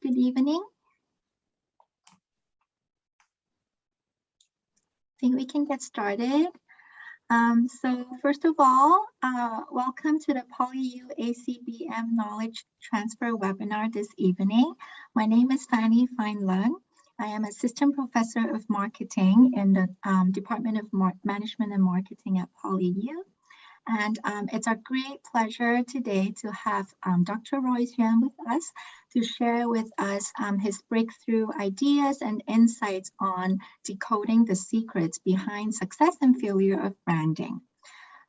Good evening. I think we can get started. So first of all, welcome to the PolyU-ACBM Knowledge Transfer Webinar this evening. My name is Fanny Fine-Lung. I am Assistant Professor of Marketing in the Department of Management and Marketing at PolyU. And it's a great pleasure today to have Dr. Royce Yuen with us to share with us his breakthrough ideas and insights on decoding the secrets behind success and failure of branding.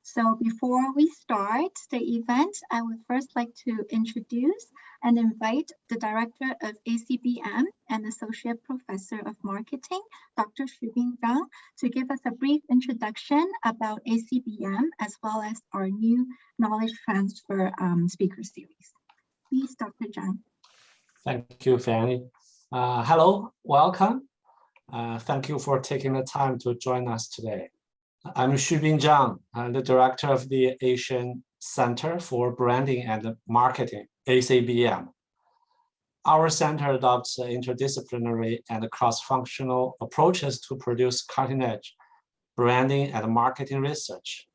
So before we start the event, I would first like to introduce and invite the Director of ACBM and Associate Professor of Marketing, Dr. Shubin Zhang, to give us a brief introduction about ACBM as well as our new knowledge transfer speaker series. Please, Dr. Zhang. Thank you, Fanny. Hello, welcome. Thank you for taking the time to join us today. I'm Shubin Zhang. I'm the Director of the Asian Center for Branding and Marketing, ACBM. Our center adopts interdisciplinary and cross-functional approaches to produce cutting-edge branding and marketing research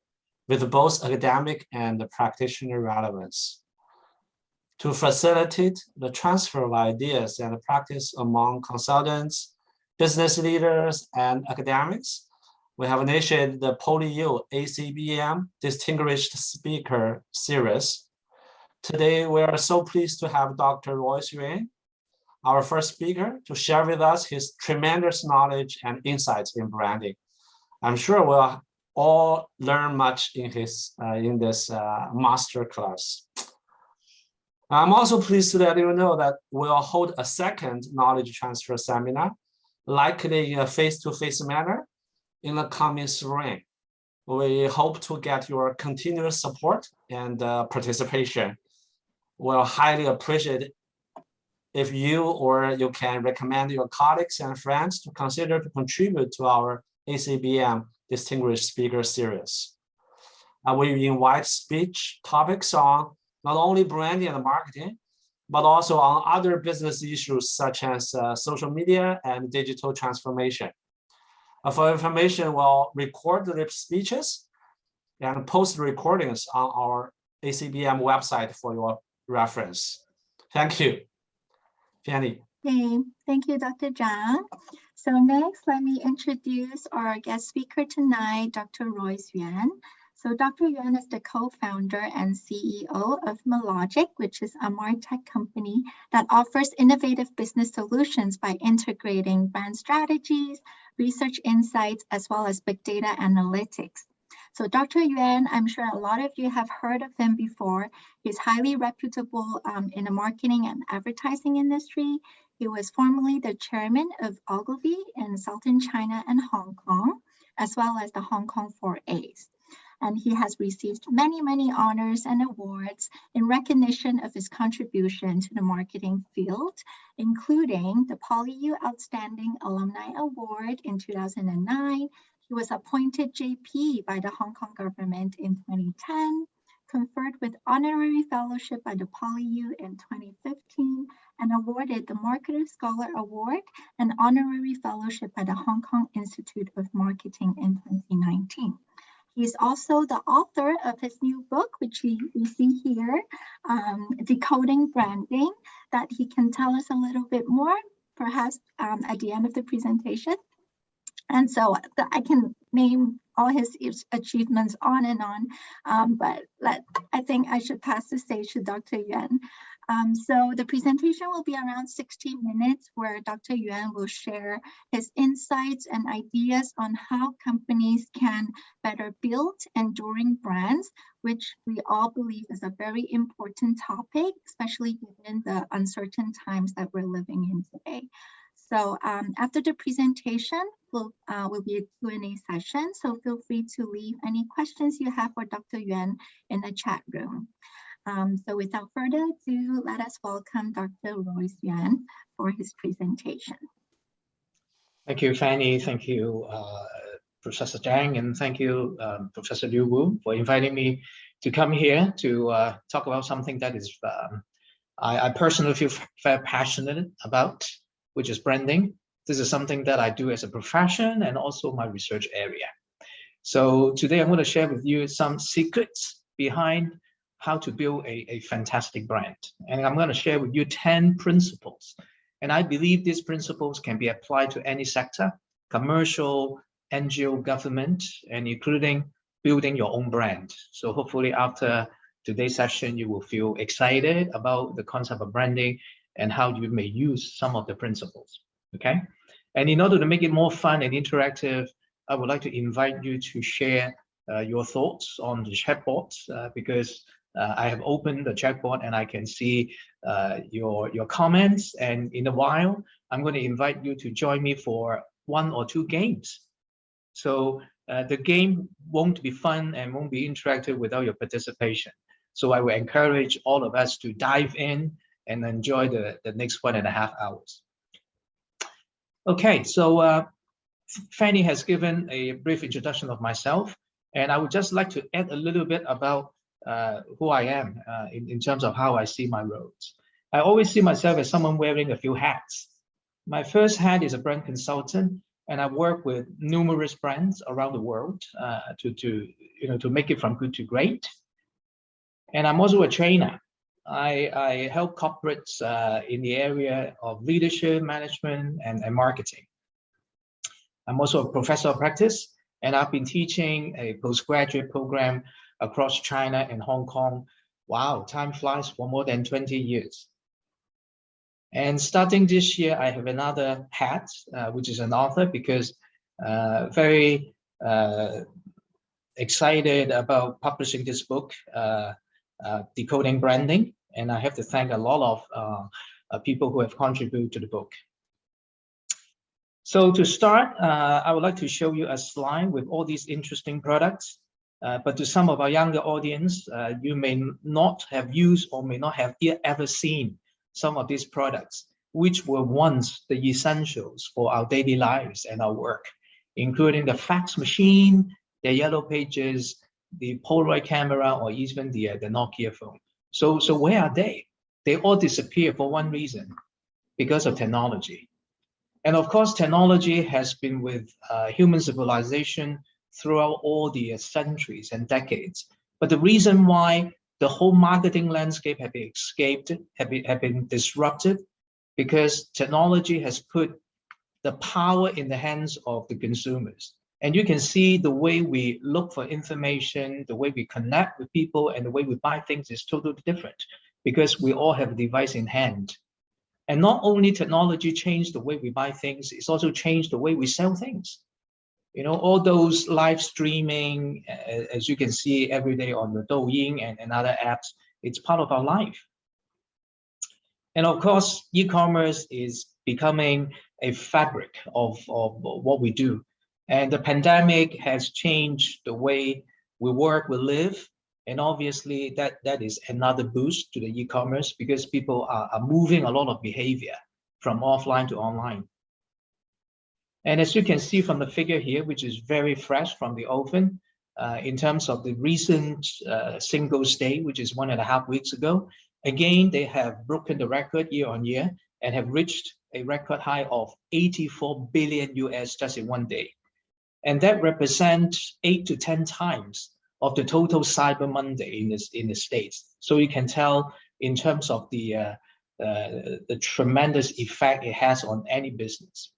with both academic and practitioner relevance. To facilitate the transfer of ideas and practice among consultants, business leaders, and academics, we have initiated the PolyU-ACBM Distinguished Speaker Series. Today, we are so pleased to have Dr. Royce Yuen, our first speaker, to share with us his tremendous knowledge and insights in branding. I'm sure we'll all learn much in this master class. I'm also pleased to let you know that we'll hold a second knowledge transfer seminar, likely in a face-to-face manner, in the coming spring. We hope to get your continuous support and participation. We'll highly appreciate it if you can recommend your colleagues and friends to consider to contribute to our ACBM Distinguished Speaker Series. We invite speech topics on not only branding and marketing, but also on other business issues such as social media and digital transformation. For information, we'll record the speeches and post recordings on our ACBM website for your reference. Thank you. Fanny. Okay, thank you, Dr. Zhang. So next, let me introduce our guest speaker tonight, Dr. Royce Yuen. So Dr. Yuen is the co-founder and CEO of MaLogic, which is a MarTech company that offers innovative business solutions by integrating brand strategies, research insights, as well as big data analytics. So Dr. Yuen, I'm sure a lot of you have heard of him before. He's highly reputable in the marketing and advertising industry. He was formerly the chairman of Ogilvy in Southern China and Hong Kong, as well as the Hong Kong 4As. And he has received many, many honors and awards in recognition of his contribution to the marketing field, including the PolyU Outstanding Alumni Award in 2009. He was appointed JP by the Hong Kong government in 2010, conferred with honorary fellowship by the PolyU in 2015, and awarded the Marketer Scholar Award and honorary fellowship by the Hong Kong Institute of Marketing in 2019. He's also the author of his new book, which we see here, Decoding Branding, that he can tell us a little bit more, perhaps at the end of the presentation. And so I can name all his achievements on and on, but I think I should pass the stage to Dr. Yuen. So the presentation will be around 60 minutes where Dr. Yuen will share his insights and ideas on how companies can better build enduring brands, which we all believe is a very important topic, especially given the uncertain times that we're living in today. So after the presentation, will be a Q&A session. So feel free to leave any questions you have for Dr. Yuen in the chat room. So without further ado, let us welcome Dr. Royce Yuen for his presentation. Thank you, Fanny. Thank you, Professor Zhang, and thank you, Professor Liu Wu, for inviting me to come here to talk about something that is I personally feel very passionate about, which is branding. This is something that I do as a profession and also my research area. So today I'm going to share with you some secrets behind how to build a fantastic brand. And I'm going to share with you 10 principles. And I believe these principles can be applied to any sector, commercial, NGO, government, and including building your own brand. So hopefully after today's session, you will feel excited about the concept of branding and how you may use some of the principles, okay? And in order to make it more fun and interactive, I would like to invite you to share your thoughts on the chatbot because I have opened the chatbot and I can see your comments. And in a while, I'm going to invite you to join me for 1 or 2 games. So the game won't be fun and won't be interactive without your participation. So I will encourage all of us to dive in and enjoy the next 1.5 hours. Okay, so Fanny has given a brief introduction of myself, and I would just like to add a little bit about who I am in terms of how I see my roles. I always see myself as someone wearing a few hats. My first hat is a brand consultant, and I work with numerous brands around the world to make it from good to great. And I'm also a trainer. I help corporates in the area of leadership, management, and marketing. I'm also a professor of practice, and I've been teaching a postgraduate program across China and Hong Kong. Wow, time flies, for more than 20 years. And starting this year, I have another hat, which is an author, because very excited about publishing this book, Decoding Branding. And I have to thank a lot of people who have contributed to the book. So to start, I would like to show you a slide with all these interesting products. But to some of our younger audience, you may not have used or may not have ever seen some of these products, which were once the essentials for our daily lives and our work, including the fax machine, the yellow pages, the Polaroid camera, or even the Nokia phone. So where are they? They all disappear for one reason, because of technology. And of course, technology has been with human civilization throughout all the centuries and decades. But the reason why the whole marketing landscape have been disrupted, because technology has put the power in the hands of the consumers. And you can see the way we look for information, the way we connect with people, and the way we buy things is totally different, because we all have a device in hand. And not only technology changed the way we buy things, it's also changed the way we sell things. You know, all those live streaming, as you can see every day on the Douyin and other apps, it's part of our life. And of course, e-commerce is becoming a fabric of what we do. And the pandemic has changed the way we work, we live. And obviously that is another boost to the e-commerce, because people are moving a lot of behavior from offline to online. And as you can see from the figure here, which is very fresh from the oven, in terms of the recent Singles Day, which is 1.5 weeks ago, again, they have broken the record year on year and have reached a record high of 84 billion US just in one day. And that represents 8 to 10 times of the total Cyber Monday in the States. So you can tell in terms of the tremendous effect it has on any business.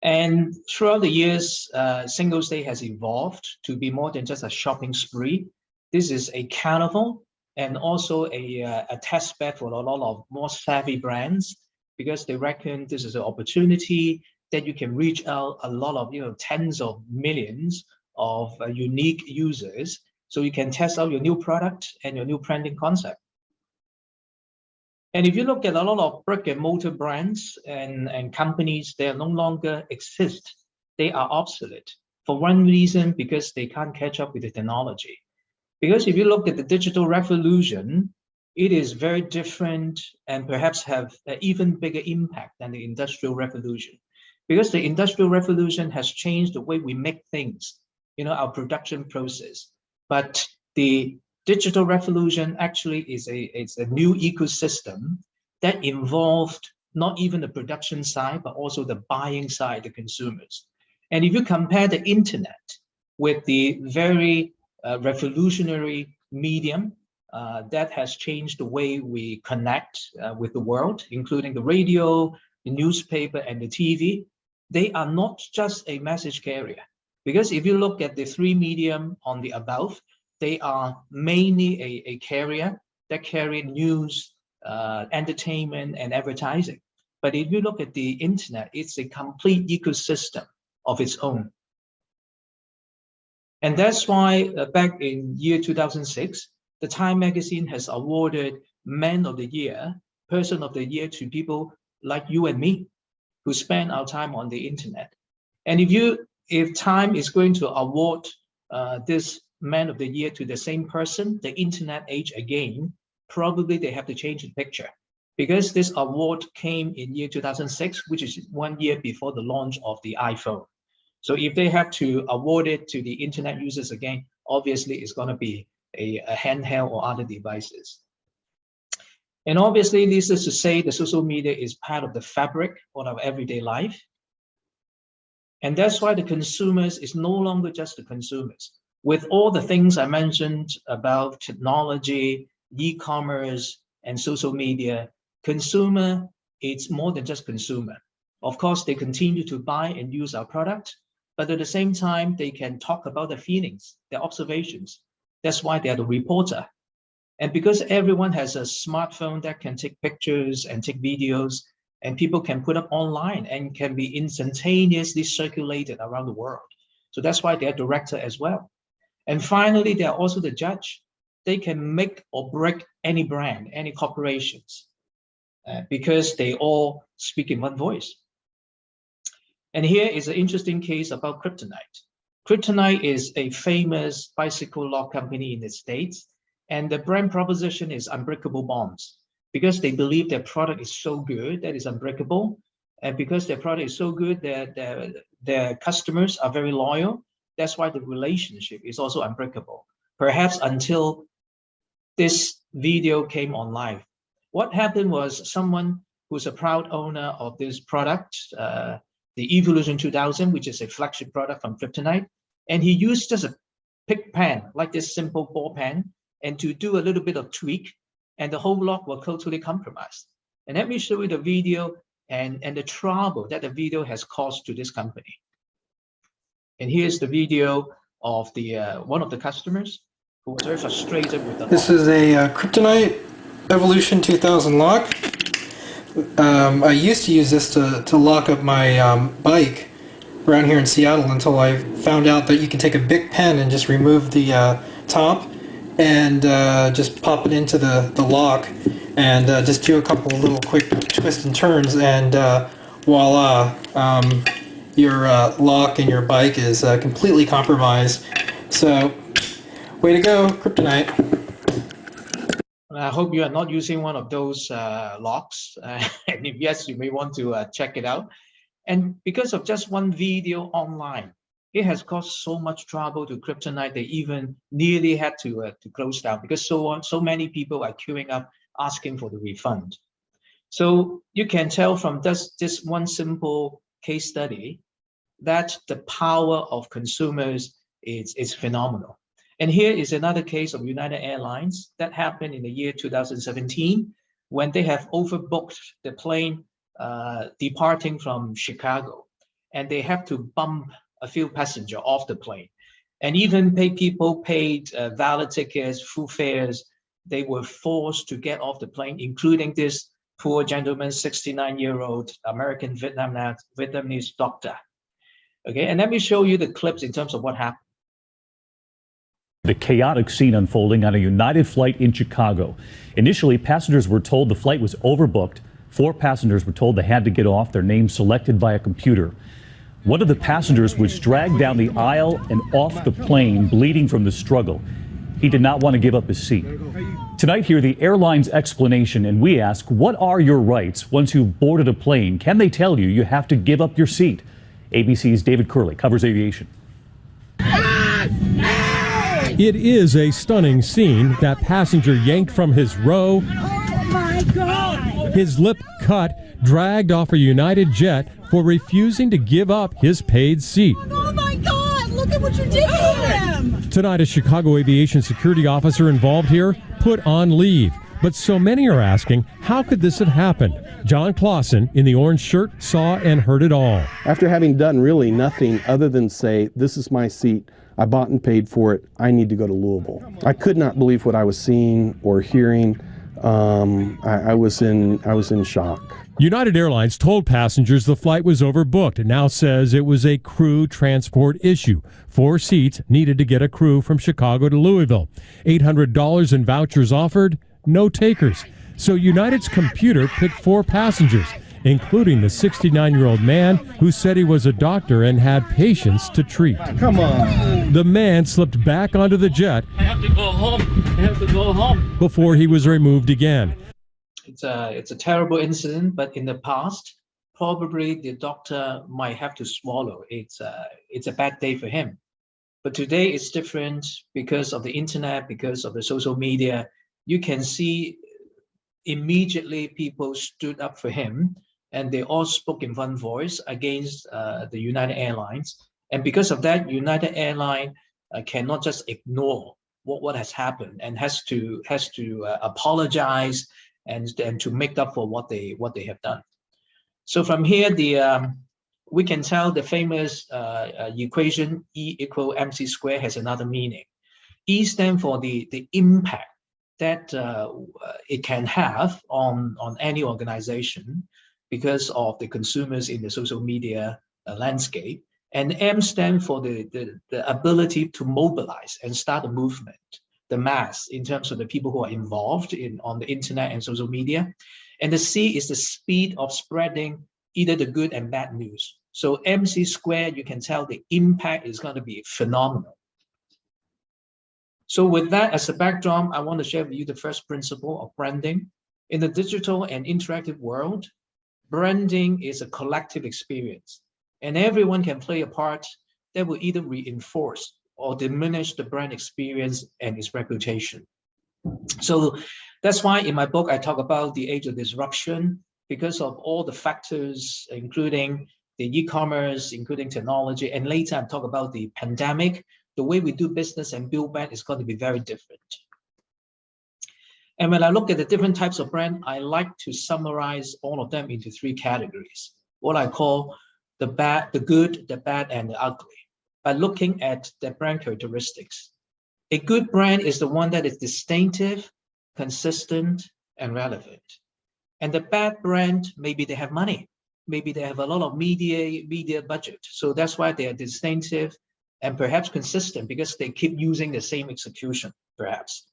And throughout the years, Singles Day has evolved to be more than just a shopping spree. This is a carnival and also a test bed for a lot of more savvy brands, because they reckon this is an opportunity that you can reach out a lot of, tens of millions of unique users. So you can test out your new product and your new branding concept. And if you look at a lot of brick and mortar brands and companies, they no longer exist. They are obsolete for one reason, because they can't catch up with the technology. Because if you look at the digital revolution, it is very different and perhaps have an even bigger impact than the industrial revolution. Because the industrial revolution has changed the way we make things, our production process. But the digital revolution actually is a new ecosystem that involved not even the production side, but also the buying side, the consumers. And if you compare the internet with the very revolutionary medium that has changed the way we connect with the world, including the radio, the newspaper, and the TV, they are not just a message carrier. Because if you look at the three medium on the above, they are mainly a carrier that carry news, entertainment, and advertising. But if you look at the internet, it's a complete ecosystem of its own. And that's why back in year 2006, the Time magazine has awarded Man of the Year, Person of the Year to people like you and me, who spend our time on the internet. And if Time is going to award this Man of the Year to the same person, the internet age again, probably they have to change the picture, because this award came in year 2006, which is 1 year before the launch of the iPhone. So if they have to award it to the internet users again, obviously it's going to be a handheld or other devices. And obviously, this is to say the social media is part of the fabric of our everyday life. And that's why the consumers is no longer just the consumers. With all the things I mentioned about technology, e-commerce, and social media, consumer, it's more than just consumer. Of course, they continue to buy and use our product, but at the same time, they can talk about their feelings, their observations. That's why they're the reporter. And because everyone has a smartphone that can take pictures and take videos, and people can put up online and can be instantaneously circulated around the world. So that's why they're director as well. And finally, they're also the judge. They can make or break any brand, any corporations, because they all speak in one voice. And here is an interesting case about Kryptonite. Kryptonite is a famous bicycle lock company in the States, and the brand proposition is unbreakable bonds, because they believe their product is so good that it's unbreakable. And because their product is so good that their customers are very loyal, that's why the relationship is also unbreakable. Perhaps until this video came online. What happened was someone who's a proud owner of this product, the Evolution 2000, which is a flagship product from Kryptonite, and he used just a pick pen, like this simple ball pen, and to do a little bit of tweak, and the whole lock was totally compromised. And let me show you the video and the trouble that the video has caused to this company. And here's the video of the one of the customers who was very frustrated with the lock. This is a Kryptonite Evolution 2000 lock. I used to use this to lock up my bike around here in Seattle until I found out that you can take a Bic pen and just remove the top and just pop it into the lock and just do a couple of little quick twists and turns, and voila, your lock and your bike is completely compromised. So, way to go, Kryptonite. I hope you are not using one of those locks, and if yes, you may want to check it out. And because of just one video online, it has caused so much trouble to Kryptonite, they even nearly had to close down, because so many people are queuing up asking for the refund. So you can tell from this one simple case study that the power of consumers is phenomenal. And here is another case of United Airlines that happened in the year 2017, when they have overbooked the plane departing from Chicago, and they have to bump a few passengers off the plane. And even people paid valid tickets, full fares. They were forced to get off the plane, including this poor gentleman, 69-year-old American Vietnamese doctor. Okay, and let me show you the clips in terms of what happened. The chaotic scene unfolding on a United flight in Chicago. Initially, passengers were told the flight was overbooked. 4 passengers were told they had to get off, their names selected by a computer. One of the passengers was dragged down the aisle and off the plane, bleeding from the struggle. He did not want to give up his seat. Tonight, hear the airline's explanation, and we ask, what are your rights once you've boarded a plane? Can they tell you you have to give up your seat? ABC's David Curley covers aviation. It is a stunning scene. That passenger yanked from his row. Oh my God! His lip cut, dragged off a United jet for refusing to give up his paid seat. Oh my God! Look at what you did to him! Tonight, a Chicago aviation security officer involved here put on leave. But so many are asking, how could this have happened? John Clausen, in the orange shirt, saw and heard it all. After having done really nothing other than say, this is my seat, I bought and paid for it, I need to go to Louisville. I could not believe what I was seeing or hearing. I was in shock. United Airlines told passengers the flight was overbooked and now says it was a crew transport issue. 4 seats needed to get a crew from Chicago to Louisville. $800 in vouchers offered, no takers. So United's computer picked 4 passengers, including the 69-year-old man who said he was a doctor and had patients to treat. Come on. The man slipped back onto the jet. I have to go home. I have to go home. Before he was removed again. It's a terrible incident, but in the past, probably the doctor might have to swallow. It's a bad day for him. But today it's different because of the internet, because of the social media. You can see immediately people stood up for him, and they all spoke in one voice against the United Airlines. And because of that, United Airlines cannot just ignore what has happened and has to apologize and to make up for what they have done. So from here, we can tell the famous equation E = mc squared has another meaning. E stands for the impact that it can have on any organization because of the consumers in the social media landscape. And M stands for the ability to mobilize and start a movement, the mass in terms of the people who are involved on the internet and social media. And the C is the speed of spreading either the good and bad news. So MC squared, you can tell the impact is going to be phenomenal. So with that as a backdrop, I want to share with you the first principle of branding. In the digital and interactive world, branding is a collective experience, and everyone can play a part that will either reinforce or diminish the brand experience and its reputation. So that's why in my book, I talk about the age of disruption because of all the factors, including the e-commerce, including technology, and later I talk about the pandemic. The way we do business and build brand is going to be very different. And when I look at the different types of brand, I like to summarize all of them into 3 categories, what I call the bad, the good, the bad, and the ugly, by looking at their brand characteristics. A good brand is the one that is distinctive, consistent, and relevant. And the bad brand, maybe they have money, maybe they have a lot of media budget. So that's why they are distinctive and perhaps consistent because they keep using the same execution, perhaps.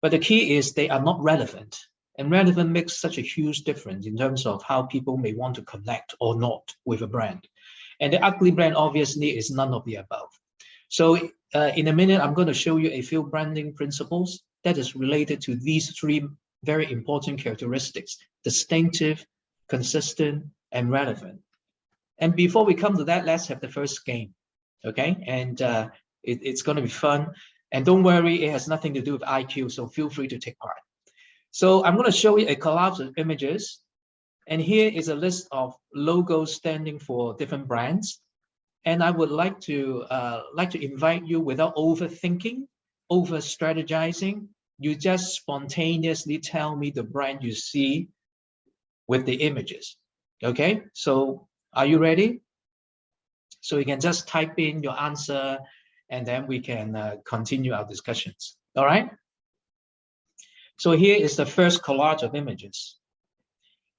But the key is they are not relevant. And relevant makes such a huge difference in terms of how people may want to connect or not with a brand. And the ugly brand obviously is none of the above. So in a minute, I'm going to show you a few branding principles that is related to these 3 very important characteristics: distinctive, consistent, and relevant. And before we come to that, let's have the first game. Okay, and it's going to be fun. And don't worry, it has nothing to do with IQ, so feel free to take part. So I'm going to show you a collage of images. And here is a list of logos standing for different brands. And I would like to invite you, without overthinking, over strategizing, you just spontaneously tell me the brand you see with the images. Okay, so are you ready? So you can just type in your answer and then we can continue our discussions. All right. So here is the first collage of images.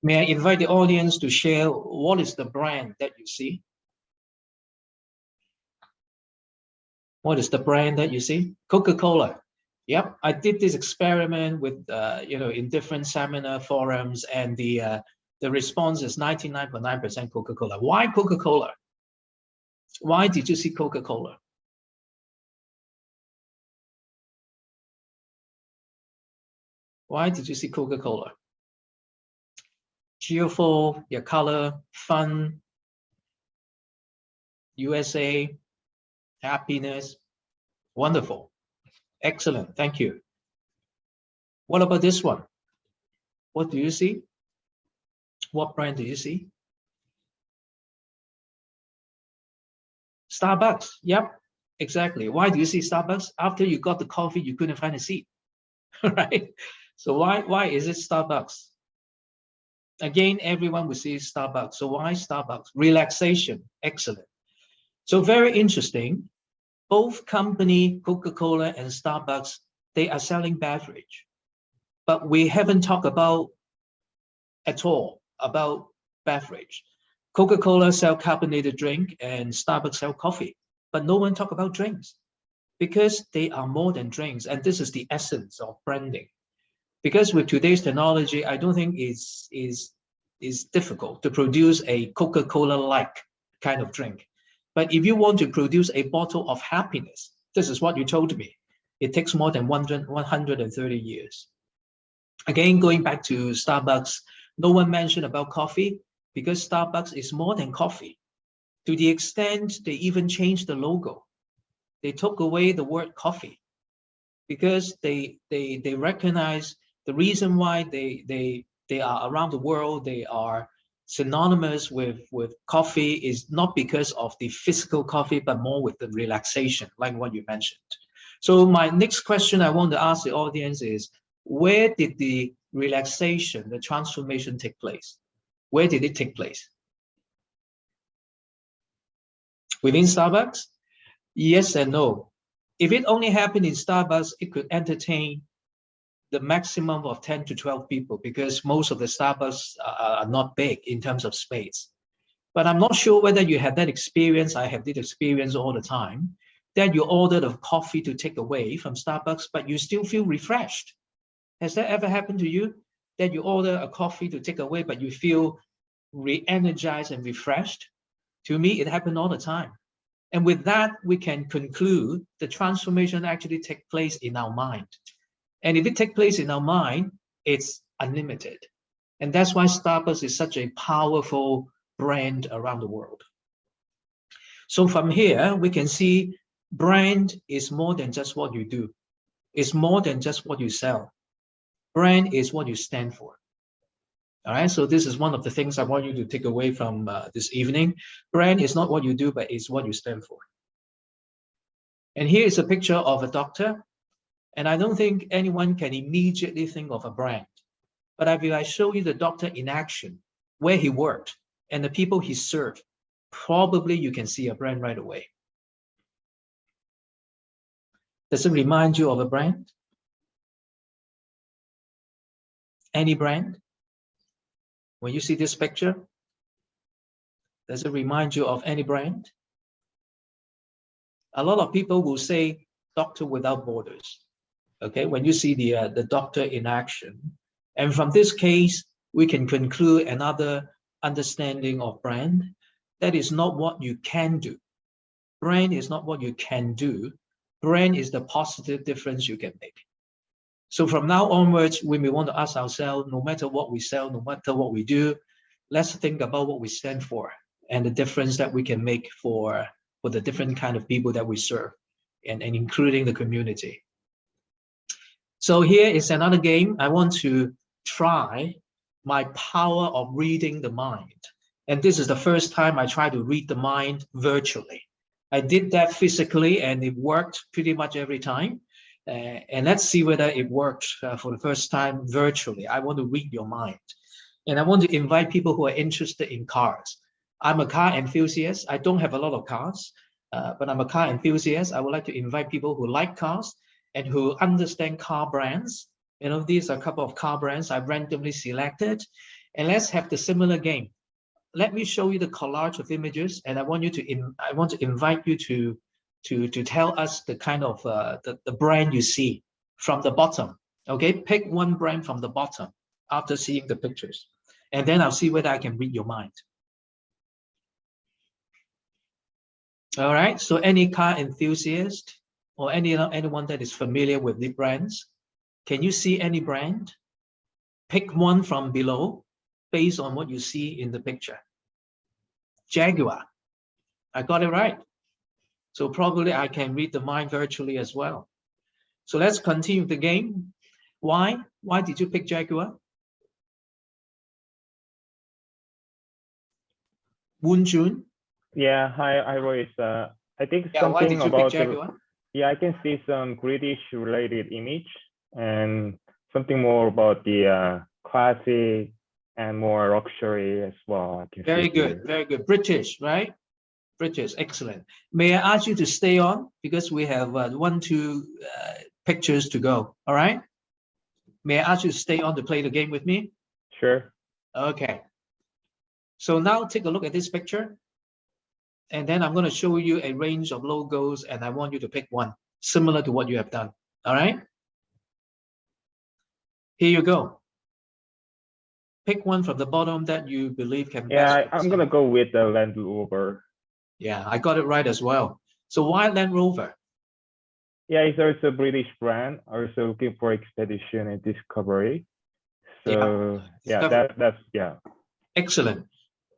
May I invite the audience to share what is the brand that you see? What is the brand that you see? Coca-Cola. Yep, I did this experiment with, in different seminar forums, and the response is 99.9% Coca-Cola. Why Coca-Cola? Why did you see Coca-Cola? Why did you see Coca-Cola? Cheerful, your color, fun, USA, happiness, wonderful. Excellent, thank you. What about this one? What do you see? What brand do you see? Starbucks, yep, exactly. Why do you see Starbucks? After you got the coffee, you couldn't find a seat, right? So why is it Starbucks? Again, everyone will see Starbucks. So why Starbucks? Relaxation, excellent. So very interesting. Both company, Coca-Cola and Starbucks, they are selling beverage, but we haven't talked about at all about beverage. Coca-Cola sell carbonated drink and Starbucks sell coffee, but no one talk about drinks because they are more than drinks. And this is the essence of branding. Because with today's technology, I don't think it's difficult to produce a Coca-Cola-like kind of drink. But if you want to produce a bottle of happiness, this is what you told me. It takes more than 130 years. Again, going back to Starbucks, no one mentioned about coffee because Starbucks is more than coffee. To the extent they even changed the logo. They took away the word coffee because they recognize the reason why they are around the world, they are synonymous with coffee is not because of the physical coffee, but more with the relaxation, like what you mentioned. So my next question I want to ask the audience is, where did the relaxation, the transformation take place? Where did it take place? Within Starbucks? Yes and no. If it only happened in Starbucks, it could entertain the maximum of 10 to 12 people because most of the Starbucks are not big in terms of space. But I'm not sure whether you have that experience. I have this experience all the time, that you ordered a coffee to take away from Starbucks, but you still feel refreshed. Has that ever happened to you? That you order a coffee to take away, but you feel re-energized and refreshed? To me, it happened all the time. And with that, we can conclude the transformation actually takes place in our mind. And if it takes place in our mind, it's unlimited. And that's why Starbucks is such a powerful brand around the world. So from here, we can see brand is more than just what you do. It's more than just what you sell. Brand is what you stand for. All right, so this is one of the things I want you to take away from this evening. Brand is not what you do, but it's what you stand for. And here is a picture of a doctor. And I don't think anyone can immediately think of a brand. But if I show you the doctor in action, where he worked, and the people he served, probably you can see a brand right away. Does it remind you of a brand? Any brand? When you see this picture, does it remind you of any brand? A lot of people will say Doctor Without Borders. Okay, when you see the doctor in action. And from this case, we can conclude another understanding of brand. That is not what you can do. Brand is not what you can do. Brand is the positive difference you can make. So from now onwards, we may want to ask ourselves, no matter what we sell, no matter what we do, let's think about what we stand for and the difference that we can make for the different kind of people that we serve and including the community. So here is another game. I want to try my power of reading the mind. And this is the first time I try to read the mind virtually. I did that physically and it worked pretty much every time. And let's see whether it worked for the first time virtually. I want to read your mind. And I want to invite people who are interested in cars. I'm a car enthusiast. I don't have a lot of cars, but I'm a car enthusiast. I would like to invite people who like cars and who understand car brands. You know, these are a couple of car brands I've randomly selected. And let's have the similar game. Let me show you the collage of images, and I want to invite you to tell us the kind of the brand you see from the bottom. Okay, pick one brand from the bottom after seeing the pictures, and then I'll see whether I can read your mind. All right, so any car enthusiast or anyone that is familiar with the brands, can you see any brand? Pick one from below based on what you see in the picture. Jaguar, I got it right. So probably I can read the mind virtually as well. So let's continue the game. Why? Why did you pick Jaguar? Woon Jun? Yeah, hi Royce. I think Yeah, why did something you pick about Jaguar? yeah, I can see some British related image and something more about the classic and more luxury as well. I can Very see good, here. very good. British, right? British, excellent. May I ask you to stay on because we have 2 pictures to go. All right. May I ask you to stay on to play the game with me? Sure. Okay. So now take a look at this picture. And then I'm going to show you a range of logos and I want you to pick one similar to what you have done. All right. Here you go. Pick one from the bottom that you believe can Yeah, best. I'm gonna go with the Land Rover. Yeah, I got it right as well. So why Land Rover? Yeah, it's also a British brand, also looking for expedition and discovery. So yeah, that's yeah. Excellent.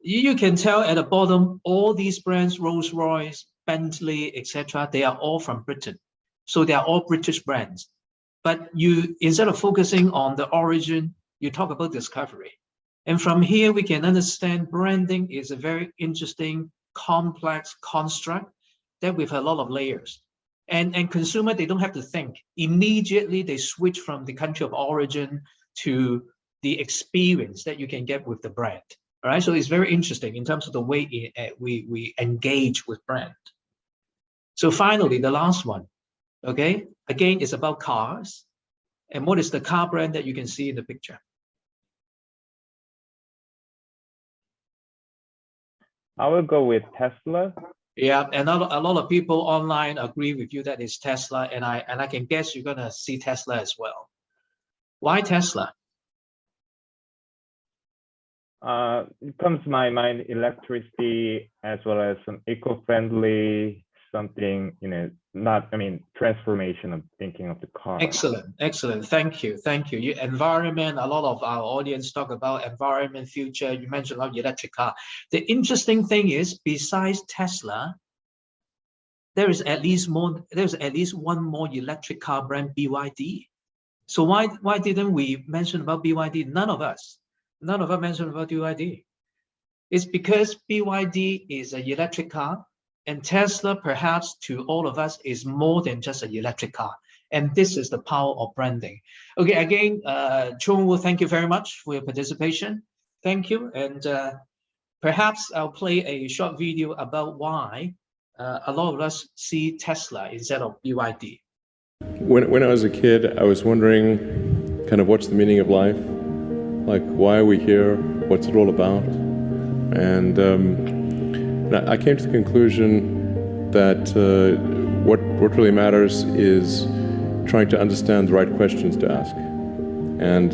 You can tell at the bottom, all these brands, Rolls-Royce, Bentley, etc., they are all from Britain. So they are all British brands. But you, instead of focusing on the origin, you talk about discovery. And from here, we can understand branding is a very interesting, complex construct that with a lot of layers. And consumer, they don't have to think. Immediately, they switch from the country of origin to the experience that you can get with the brand. All right, so it's very interesting in terms of the way we engage with brand. So finally, the last one, okay? Again, it's about cars. And what is the car brand that you can see in the picture? I will go with Tesla. Yeah, and a lot of people online agree with you that it's Tesla, and I can guess you're gonna see Tesla as well. Why Tesla? It comes to my mind electricity as well as some eco-friendly something, you know, not, I mean, transformation of thinking of the car. Excellent, excellent. Thank you, thank you. Environment, a lot of our audience talk about environment, future. You mentioned about electric car. The interesting thing is, besides Tesla, there is at least one more electric car brand, BYD. So why didn't we mention about BYD? None of us mentioned about BYD. It's because BYD is an electric car, and Tesla, perhaps to all of us, is more than just an electric car. And this is the power of branding. Okay, again, Chung-Woo, thank you very much for your participation. Thank you. And perhaps I'll play a short video about why a lot of us see Tesla instead of BYD. When I was a kid, I was wondering kind of what's the meaning of life? Like, why are we here? What's it all about? And I came to the conclusion that what really matters is trying to understand the right questions to ask. And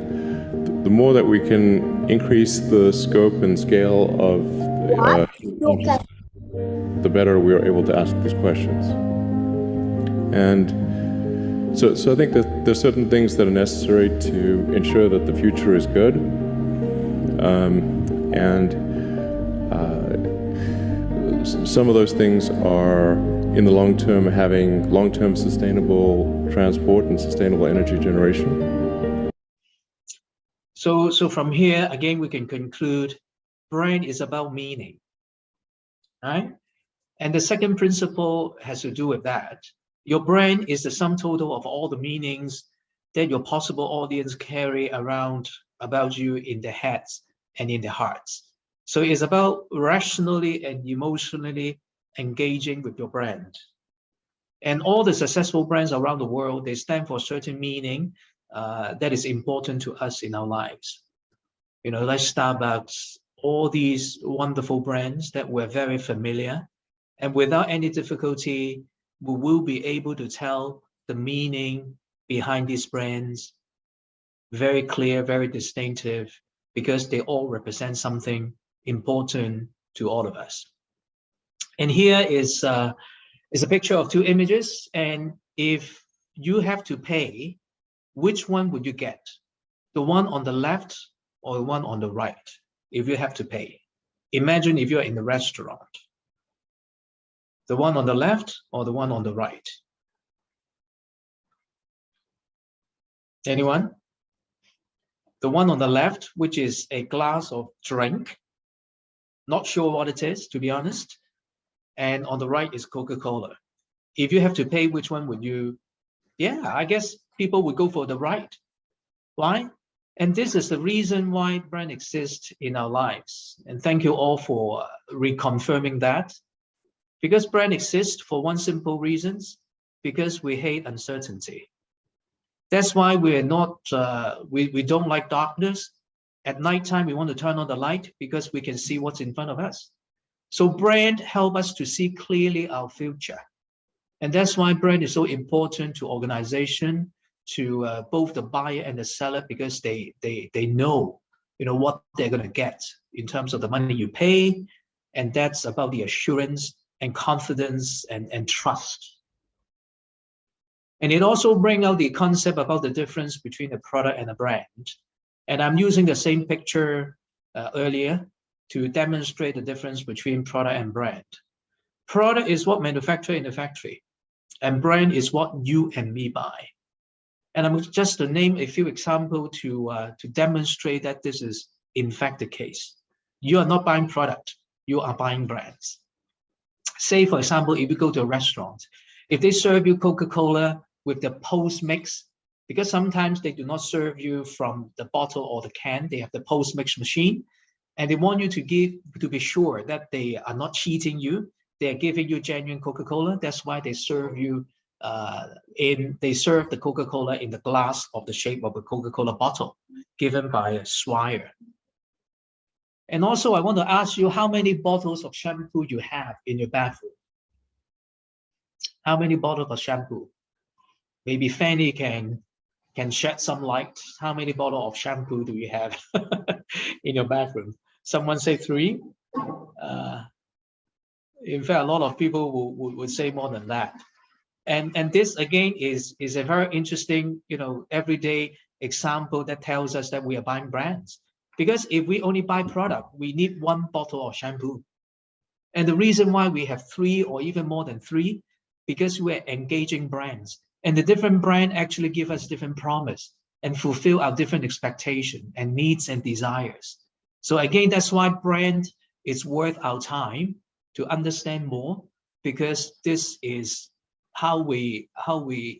the more that we can increase the scope and scale of the better we are able to ask these questions. And so I think that there's certain things that are necessary to ensure that the future is good. Some of those things are, in the long term, having long-term sustainable transport and sustainable energy generation. So from here, again, we can conclude brand is about meaning, right? And the second principle has to do with that. Your brand is the sum total of all the meanings that your possible audience carry around about you in their heads and in their hearts. So it's about rationally and emotionally engaging with your brand. And all the successful brands around the world, they stand for certain meaning that is important to us in our lives. You know, like Starbucks, all these wonderful brands that we're very familiar. And without any difficulty, we will be able to tell the meaning behind these brands very clear, very distinctive, because they all represent something important to all of us. And here is a picture of 2 images. And if you have to pay, which one would you get? The one on the left or the one on the right, if you have to pay? Imagine if you're in the restaurant. The one on the left or the one on the right? Anyone? The one on the left, which is a glass of drink. Not sure what it is, to be honest. And on the right is Coca-Cola. If you have to pay, which one would you? Yeah, I guess people would go for the right. Why? And this is the reason why brand exists in our lives. And thank you all for reconfirming that. Because brand exists for one simple reason, because we hate uncertainty. That's why we're not, we don't like darkness. At nighttime, we want to turn on the light because we can see what's in front of us. So brand help us to see clearly our future. And that's why brand is so important to organization, to both the buyer and the seller, because they know, what they're going to get in terms of the money you pay. And that's about the assurance and confidence and trust. And it also brings out the concept about the difference between a product and a brand. And I'm using the same picture earlier to demonstrate the difference between product and brand. Product is what manufactured in the factory, and brand is what you and me buy. And I'm just to name a few examples to demonstrate that this is in fact the case. You are not buying product, you are buying brands. Say, for example, if you go to a restaurant, if they serve you Coca-Cola with the post-mix, because sometimes they do not serve you from the bottle or the can, they have the post-mix machine, and they want you to be sure that they are not cheating you, they are giving you genuine Coca-Cola. That's why they serve you they serve the Coca-Cola in the glass of the shape of a Coca-Cola bottle given by a Swire. And also, I want to ask you how many bottles of shampoo you have in your bathroom. How many bottles of shampoo? Maybe Fanny can shed some light. How many bottles of shampoo do you have in your bathroom? Someone say 3. In fact, a lot of people would say more than that. And this again is a very interesting, everyday example that tells us that we are buying brands. Because if we only buy product, we need 1 bottle of shampoo. And the reason why we have 3 or even more than 3, because we're engaging brands. And the different brand actually give us different promise and fulfill our different expectation and needs and desires. So again, that's why brand is worth our time to understand more, because this is how we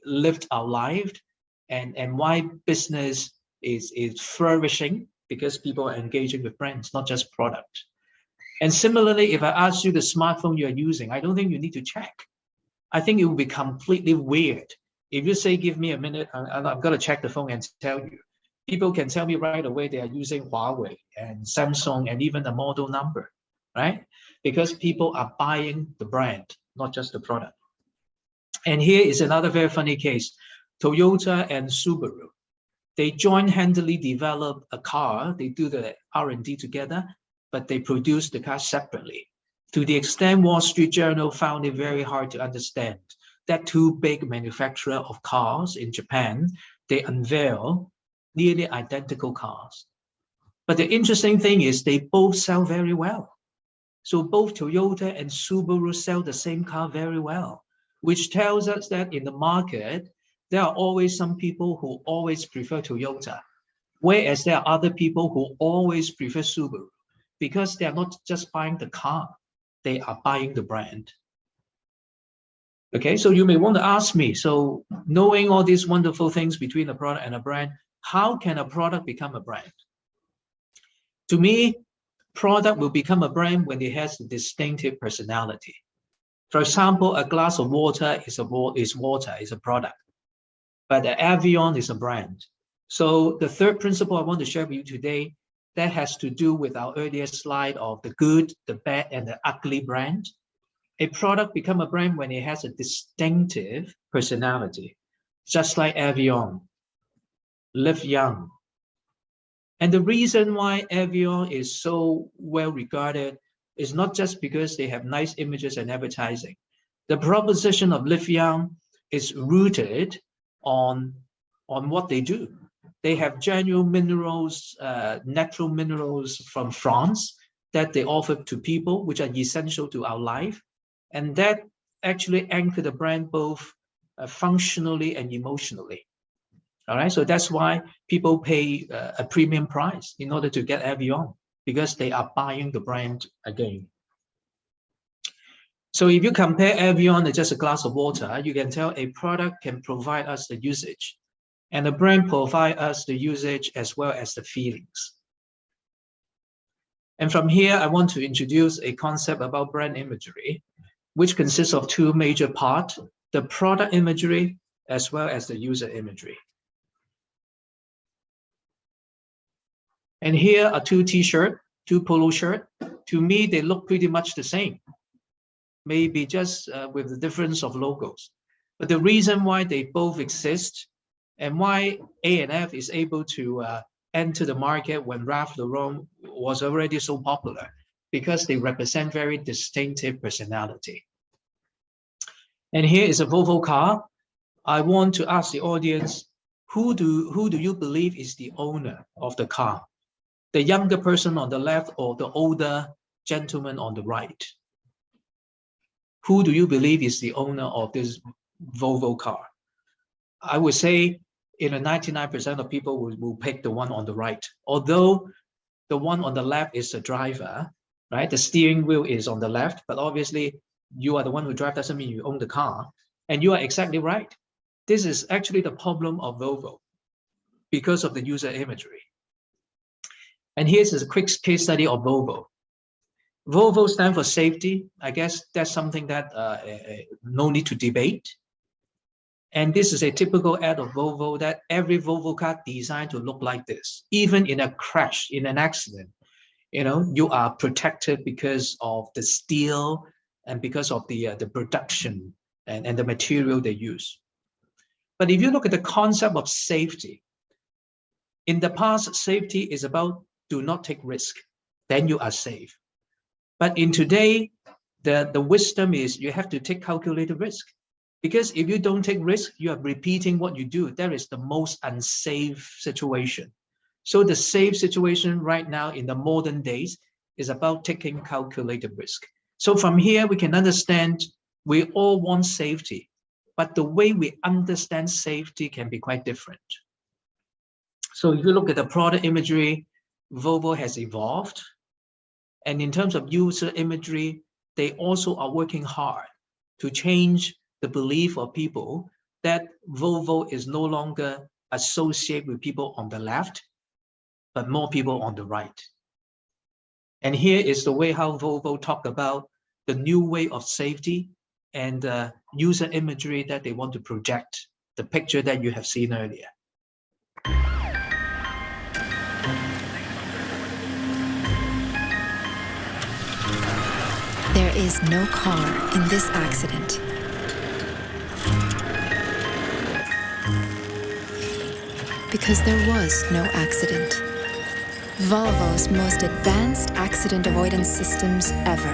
lived our life and why business is flourishing, because people are engaging with brands, not just product. And similarly, if I ask you the smartphone you're using, I don't think you need to check. I think it would be completely weird if you say, give me a minute, and I'm going to check the phone and tell you. People can tell me right away they are using Huawei and Samsung and even the model number, right? Because people are buying the brand, not just the product. And here is another very funny case. Toyota and Subaru. They joint-handedly develop a car. They do the R&D together, but they produce the car separately. To the extent Wall Street Journal found it very hard to understand that 2 big manufacturers of cars in Japan, they unveil nearly identical cars. But the interesting thing is they both sell very well. So both Toyota and Subaru sell the same car very well, which tells us that in the market, there are always some people who always prefer Toyota, whereas there are other people who always prefer Subaru, because they are not just buying the car, they are buying the brand. Okay, so you may want to ask me, so knowing all these wonderful things between a product and a brand, how can a product become a brand? To me, product will become a brand when it has a distinctive personality. For example, a glass of water is a product, but the Avion is a brand. So the third principle I want to share with you today, that has to do with our earlier slide of the good, the bad, and the ugly brand. A product becomes a brand when it has a distinctive personality, just like Avion, Live Young. And the reason why Avion is so well regarded is not just because they have nice images and advertising. The proposition of Live Young is rooted on what they do. They have genuine minerals, natural minerals from France that they offer to people, which are essential to our life. And that actually anchor the brand both functionally and emotionally. All right, so that's why people pay a premium price in order to get Evian, because they are buying the brand again. So if you compare Evian to just a glass of water, you can tell a product can provide us the usage, and the brand provide us the usage as well as the feelings. And from here, I want to introduce a concept about brand imagery, which consists of two major parts, the product imagery as well as the user imagery. And here are two t-shirts, two polo shirts. To me, they look pretty much the same, maybe just with the difference of logos. But the reason why they both exist and why A&F is able to enter the market when Ralph Lauren was already so popular, because they represent very distinctive personality. And here is a Volvo car. I want to ask the audience, who do you believe is the owner of the car? The younger person on the left or the older gentleman on the right? Who do you believe is the owner of this Volvo car? I would say 99% of people will pick the one on the right, although the one on the left is the driver, right? The steering wheel is on the left, but obviously you are the one who drives, doesn't mean you own the car. And you are exactly right. This is actually the problem of Volvo because of the user imagery. And here's a quick case study of Volvo. Volvo stands for safety. I guess that's something that no need to debate. And this is a typical ad of Volvo, that every Volvo car designed to look like this. Even in a crash, in an accident, you are protected because of the steel and because of the production and the material they use. But if you look at the concept of safety, in the past, safety is about do not take risk, then you are safe. But in today, the wisdom is you have to take calculated risk. Because if you don't take risk, you are repeating what you do. That is the most unsafe situation. So the safe situation right now in the modern days is about taking calculated risk. So from here, we can understand we all want safety, but the way we understand safety can be quite different. So if you look at the product imagery, Volvo has evolved. And in terms of user imagery, they also are working hard to change the belief of people that Volvo is no longer associated with people on the left, but more people on the right. And here is the way how Volvo talk about the new way of safety and user imagery that they want to project, the picture that you have seen earlier. There is no car in this accident. Because there was no accident. Volvo's most advanced accident avoidance systems ever.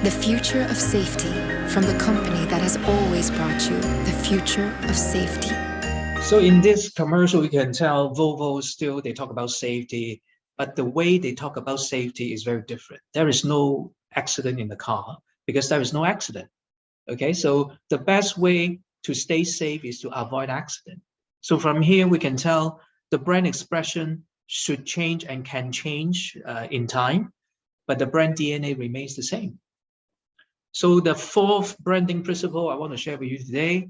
The future of safety from the company that has always brought you the future of safety. So in this commercial, you can tell Volvo still, they talk about safety, but the way they talk about safety is very different. There is no accident in the car because there is no accident. Okay, so the best way to stay safe is to avoid accident. So from here, we can tell the brand expression should change and can change in time, but the brand DNA remains the same. So the fourth branding principle I want to share with you today,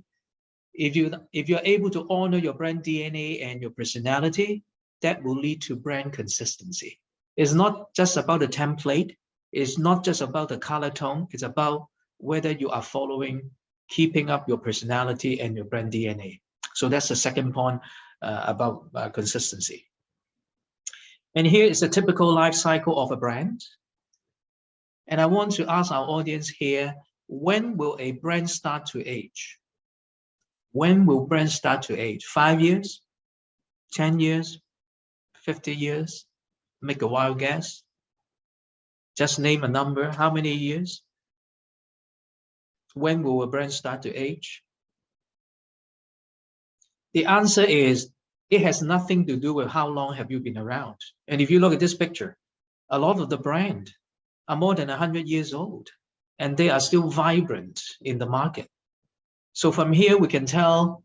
if you're able to honor your brand DNA and your personality, that will lead to brand consistency. It's not just about the template. It's not just about the color tone. It's about whether you are following, keeping up your personality and your brand DNA. So that's the second point about consistency. And here is a typical life cycle of a brand. And I want to ask our audience here, when will a brand start to age? When will brands start to age? 5 years, 10 years, 50 years? Make a wild guess. Just name a number. How many years? When will a brand start to age? The answer is, it has nothing to do with how long have you been around. And if you look at this picture, a lot of the brand are more than 100 years old, and they are still vibrant in the market. So from here, we can tell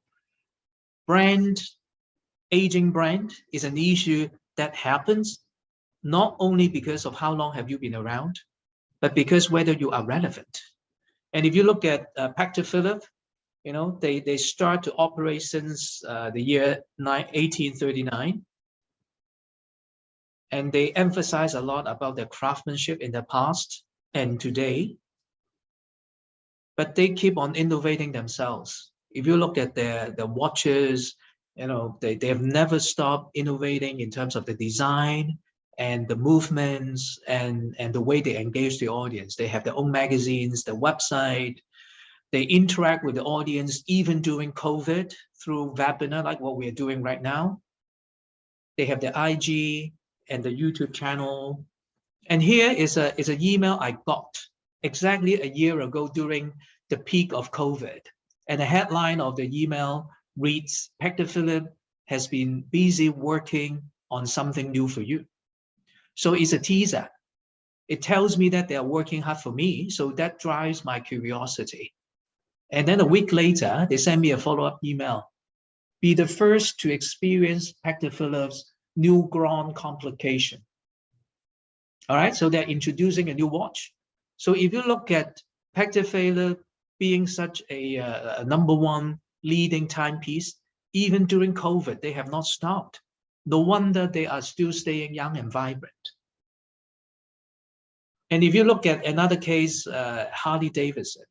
aging brand is an issue that happens not only because of how long have you been around, but because whether you are relevant. And if you look at Patek Philippe, you know, they start to operate since the year 1839. And they emphasize a lot about their craftsmanship in the past and today. But they keep on innovating themselves. If you look at their watches, you know, they have never stopped innovating in terms of the design and the movements and the way they engage the audience. They have their own magazines, their website. They interact with the audience even during COVID through webinar like what we're doing right now. They have their IG and the YouTube channel. And here is an email I got exactly a year ago during the peak of COVID. And the headline of the email reads, Patek Philippe has been busy working on something new for you. So it's a teaser. It tells me that they are working hard for me. So that drives my curiosity. And then a week later, they send me a follow-up email. Be the first to experience Patek Philippe's new grand complication. All right, so they're introducing a new watch. So if you look at Patek Philippe being such a #1 leading timepiece, even during COVID, they have not stopped. No wonder they are still staying young and vibrant. And if you look at another case, Harley-Davidson,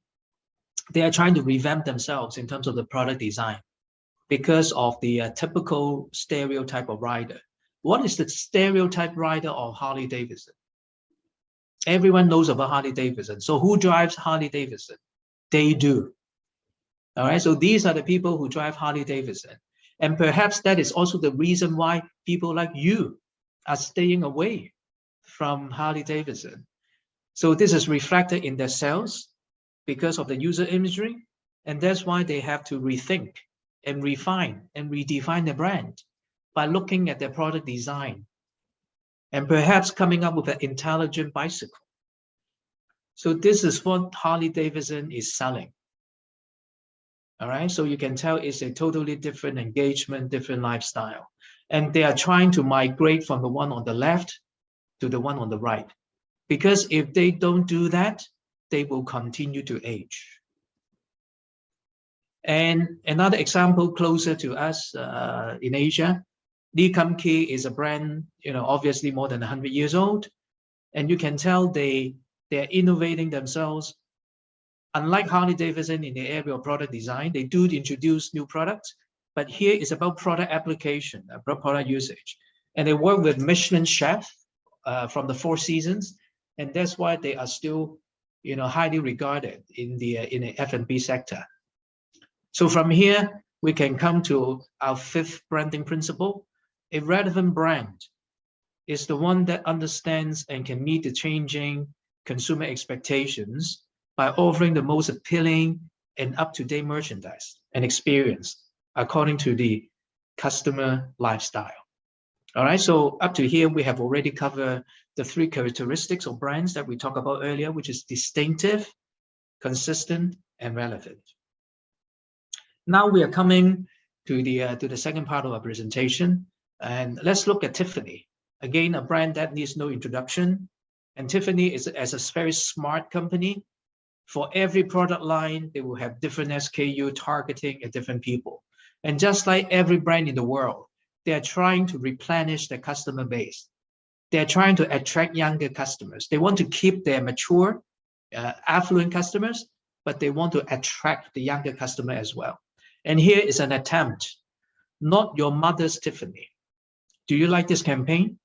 they are trying to revamp themselves in terms of the product design because of the typical stereotype of rider. What is the stereotype rider of Harley-Davidson? Everyone knows about Harley-Davidson. So who drives Harley-Davidson? They do. All right, so these are the people who drive Harley-Davidson. And perhaps that is also the reason why people like you are staying away from Harley-Davidson. So this is reflected in their sales because of the user imagery. And that's why they have to rethink and refine and redefine their brand by looking at their product design and perhaps coming up with an intelligent bicycle. So this is what Harley-Davidson is selling. All right, so you can tell it's a totally different engagement, different lifestyle. And they are trying to migrate from the one on the left to the one on the right. Because if they don't do that, they will continue to age. And another example closer to us in Asia, Lee Kum Kee is a brand, you know, obviously more than 100 years old. And you can tell they're innovating themselves. Unlike Harley-Davidson in the area of product design, they do introduce new products, but here is about product application, about product usage. And they work with Michelin chef from the Four Seasons, and that's why they are still, you know, highly regarded in the F&B sector. So from here, we can come to our fifth branding principle. A relevant brand is the one that understands and can meet the changing consumer expectations by offering the most appealing and up-to-date merchandise and experience according to the customer lifestyle. All right, so up to here, we have already covered the 3 characteristics of brands that we talked about earlier, which is distinctive, consistent, and relevant. Now we are coming to the second part of our presentation, and let's look at Tiffany. Again, a brand that needs no introduction. And Tiffany is a very smart company. For every product line, they will have different SKU targeting at different people. And just like every brand in the world, they are trying to replenish their customer base. They are trying to attract younger customers. They want to keep their mature, affluent customers, but they want to attract the younger customer as well. And here is an attempt. Not your mother's Tiffany. Do you like this campaign?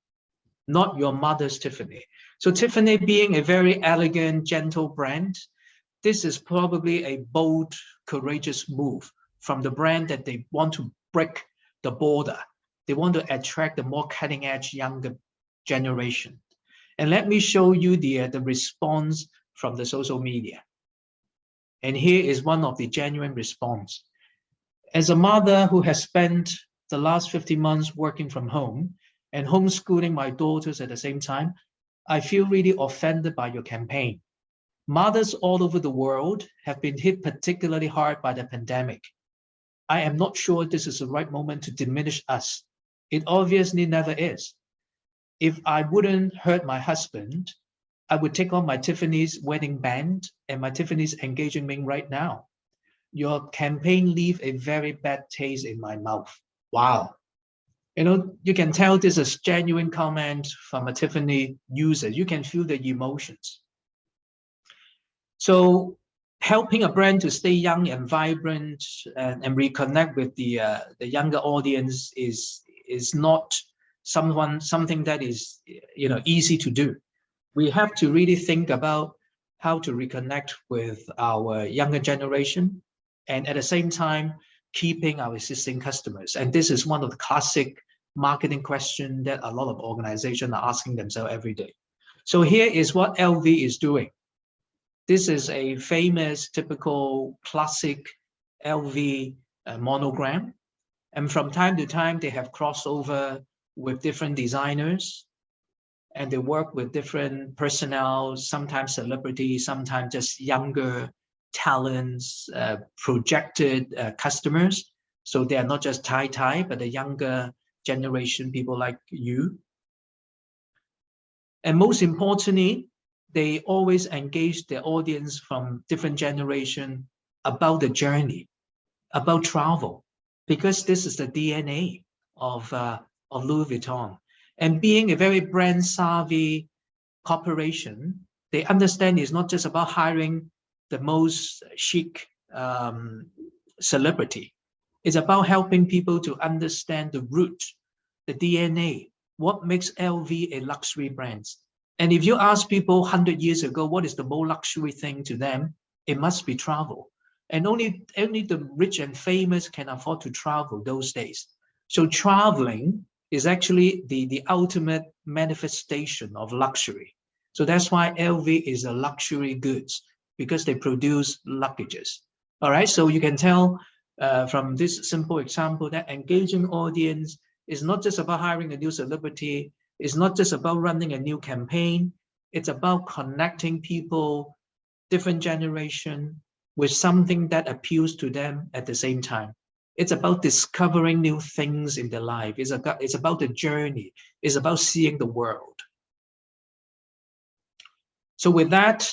Not your mother's Tiffany. So Tiffany being a very elegant, gentle brand, this is probably a bold, courageous move from the brand that they want to break the border. They want to attract the more cutting-edge younger generation. And let me show you the response from the social media. And here is one of the genuine response. As a mother who has spent the last 50 months working from home and homeschooling my daughters at the same time, I feel really offended by your campaign. Mothers all over the world have been hit particularly hard by the pandemic. I am not sure this is the right moment to diminish us. It obviously never is. If I wouldn't hurt my husband, I would take on my Tiffany's wedding band and my Tiffany's engagement ring right now. Your campaign leave a very bad taste in my mouth. Wow. You know, you can tell this is genuine comment from a Tiffany user. You can feel the emotions. So helping a brand to stay young and vibrant and reconnect with the younger audience is not something that is, you know, easy to do. We have to really think about how to reconnect with our younger generation and at the same time keeping our existing customers. And this is one of the classic marketing questions that a lot of organizations are asking themselves every day. So here is what LV is doing. This is a famous, typical, classic LV monogram. And from time to time, they have crossover with different designers. And they work with different personnel, sometimes celebrities, sometimes just younger talents, projected customers. So they are not just tie, but the younger generation, people like you. And most importantly, they always engage their audience from different generation about the journey, about travel, because this is the DNA of Louis Vuitton. And being a very brand savvy corporation, they understand it's not just about hiring the most chic celebrity. It's about helping people to understand the root, the DNA, what makes LV a luxury brand. And if you ask people 100 years ago, what is the most luxury thing to them? It must be travel. And only the rich and famous can afford to travel those days. So traveling is actually the ultimate manifestation of luxury. So that's why LV is a luxury goods, because they produce luggages. All right, so you can tell from this simple example that engaging audience is not just about hiring a new celebrity, it's not just about running a new campaign, it's about connecting people, different generation, with something that appeals to them at the same time. It's about discovering new things in their life. It's about the journey. It's about seeing the world. So with that,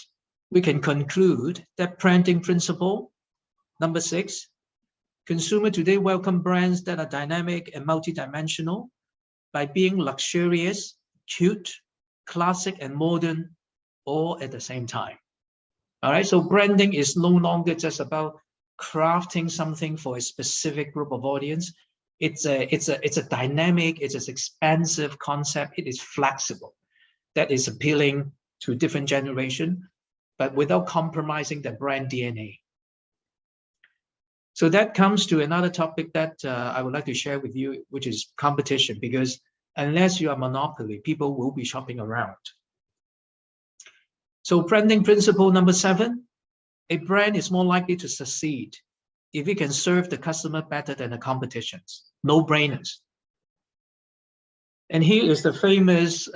we can conclude that branding principle, number 6, consumer today welcome brands that are dynamic and multidimensional by being luxurious, cute, classic, and modern, all at the same time. All right, so branding is no longer just about crafting something for a specific group of audience. It's a dynamic, it's an expansive concept. It is flexible, that is appealing to different generation, but without compromising the brand DNA. So that comes to another topic that I would like to share with you, which is competition, because unless you are monopoly, people will be shopping around. So branding principle number 7, a brand is more likely to succeed if it can serve the customer better than the competitions. No-brainers. And here is the famous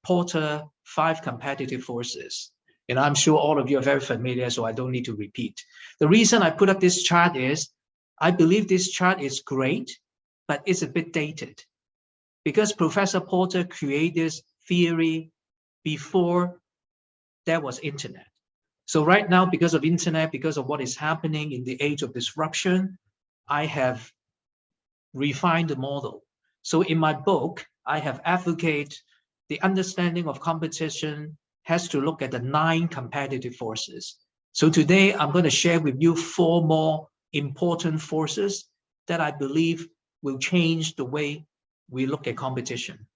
Porter 5 competitive forces. And I'm sure all of you are very familiar, so I don't need to repeat. The reason I put up this chart is, I believe this chart is great, but it's a bit dated. Because Professor Porter created this theory before there was internet. So right now, because of internet, because of what is happening in the age of disruption, I have refined the model. So in my book, I have advocated the understanding of competition has to look at the 9 competitive forces. So today, I'm going to share with you 4 more important forces that I believe will change the way we look at competition.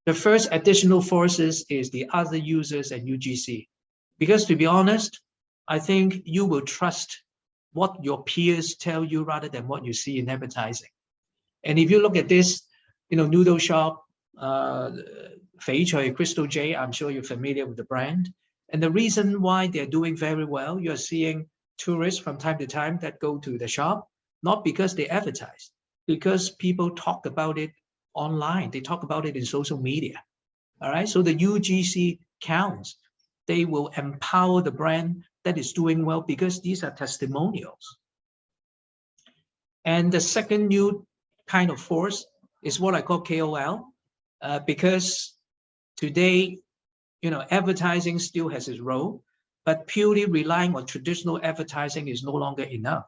The first additional forces is the other users and UGC. Because to be honest, I think you will trust what your peers tell you rather than what you see in advertising. And if you look at this, Noodle Shop, Fei Chui, Crystal J, I'm sure you're familiar with the brand. And the reason why they're doing very well, you're seeing tourists from time to time that go to the shop, not because they advertise, because people talk about it online. They talk about it in social media. All right, so the UGC counts. They will empower the brand that is doing well because these are testimonials. And the second new kind of force is what I call KOL, because today, advertising still has its role, but purely relying on traditional advertising is no longer enough.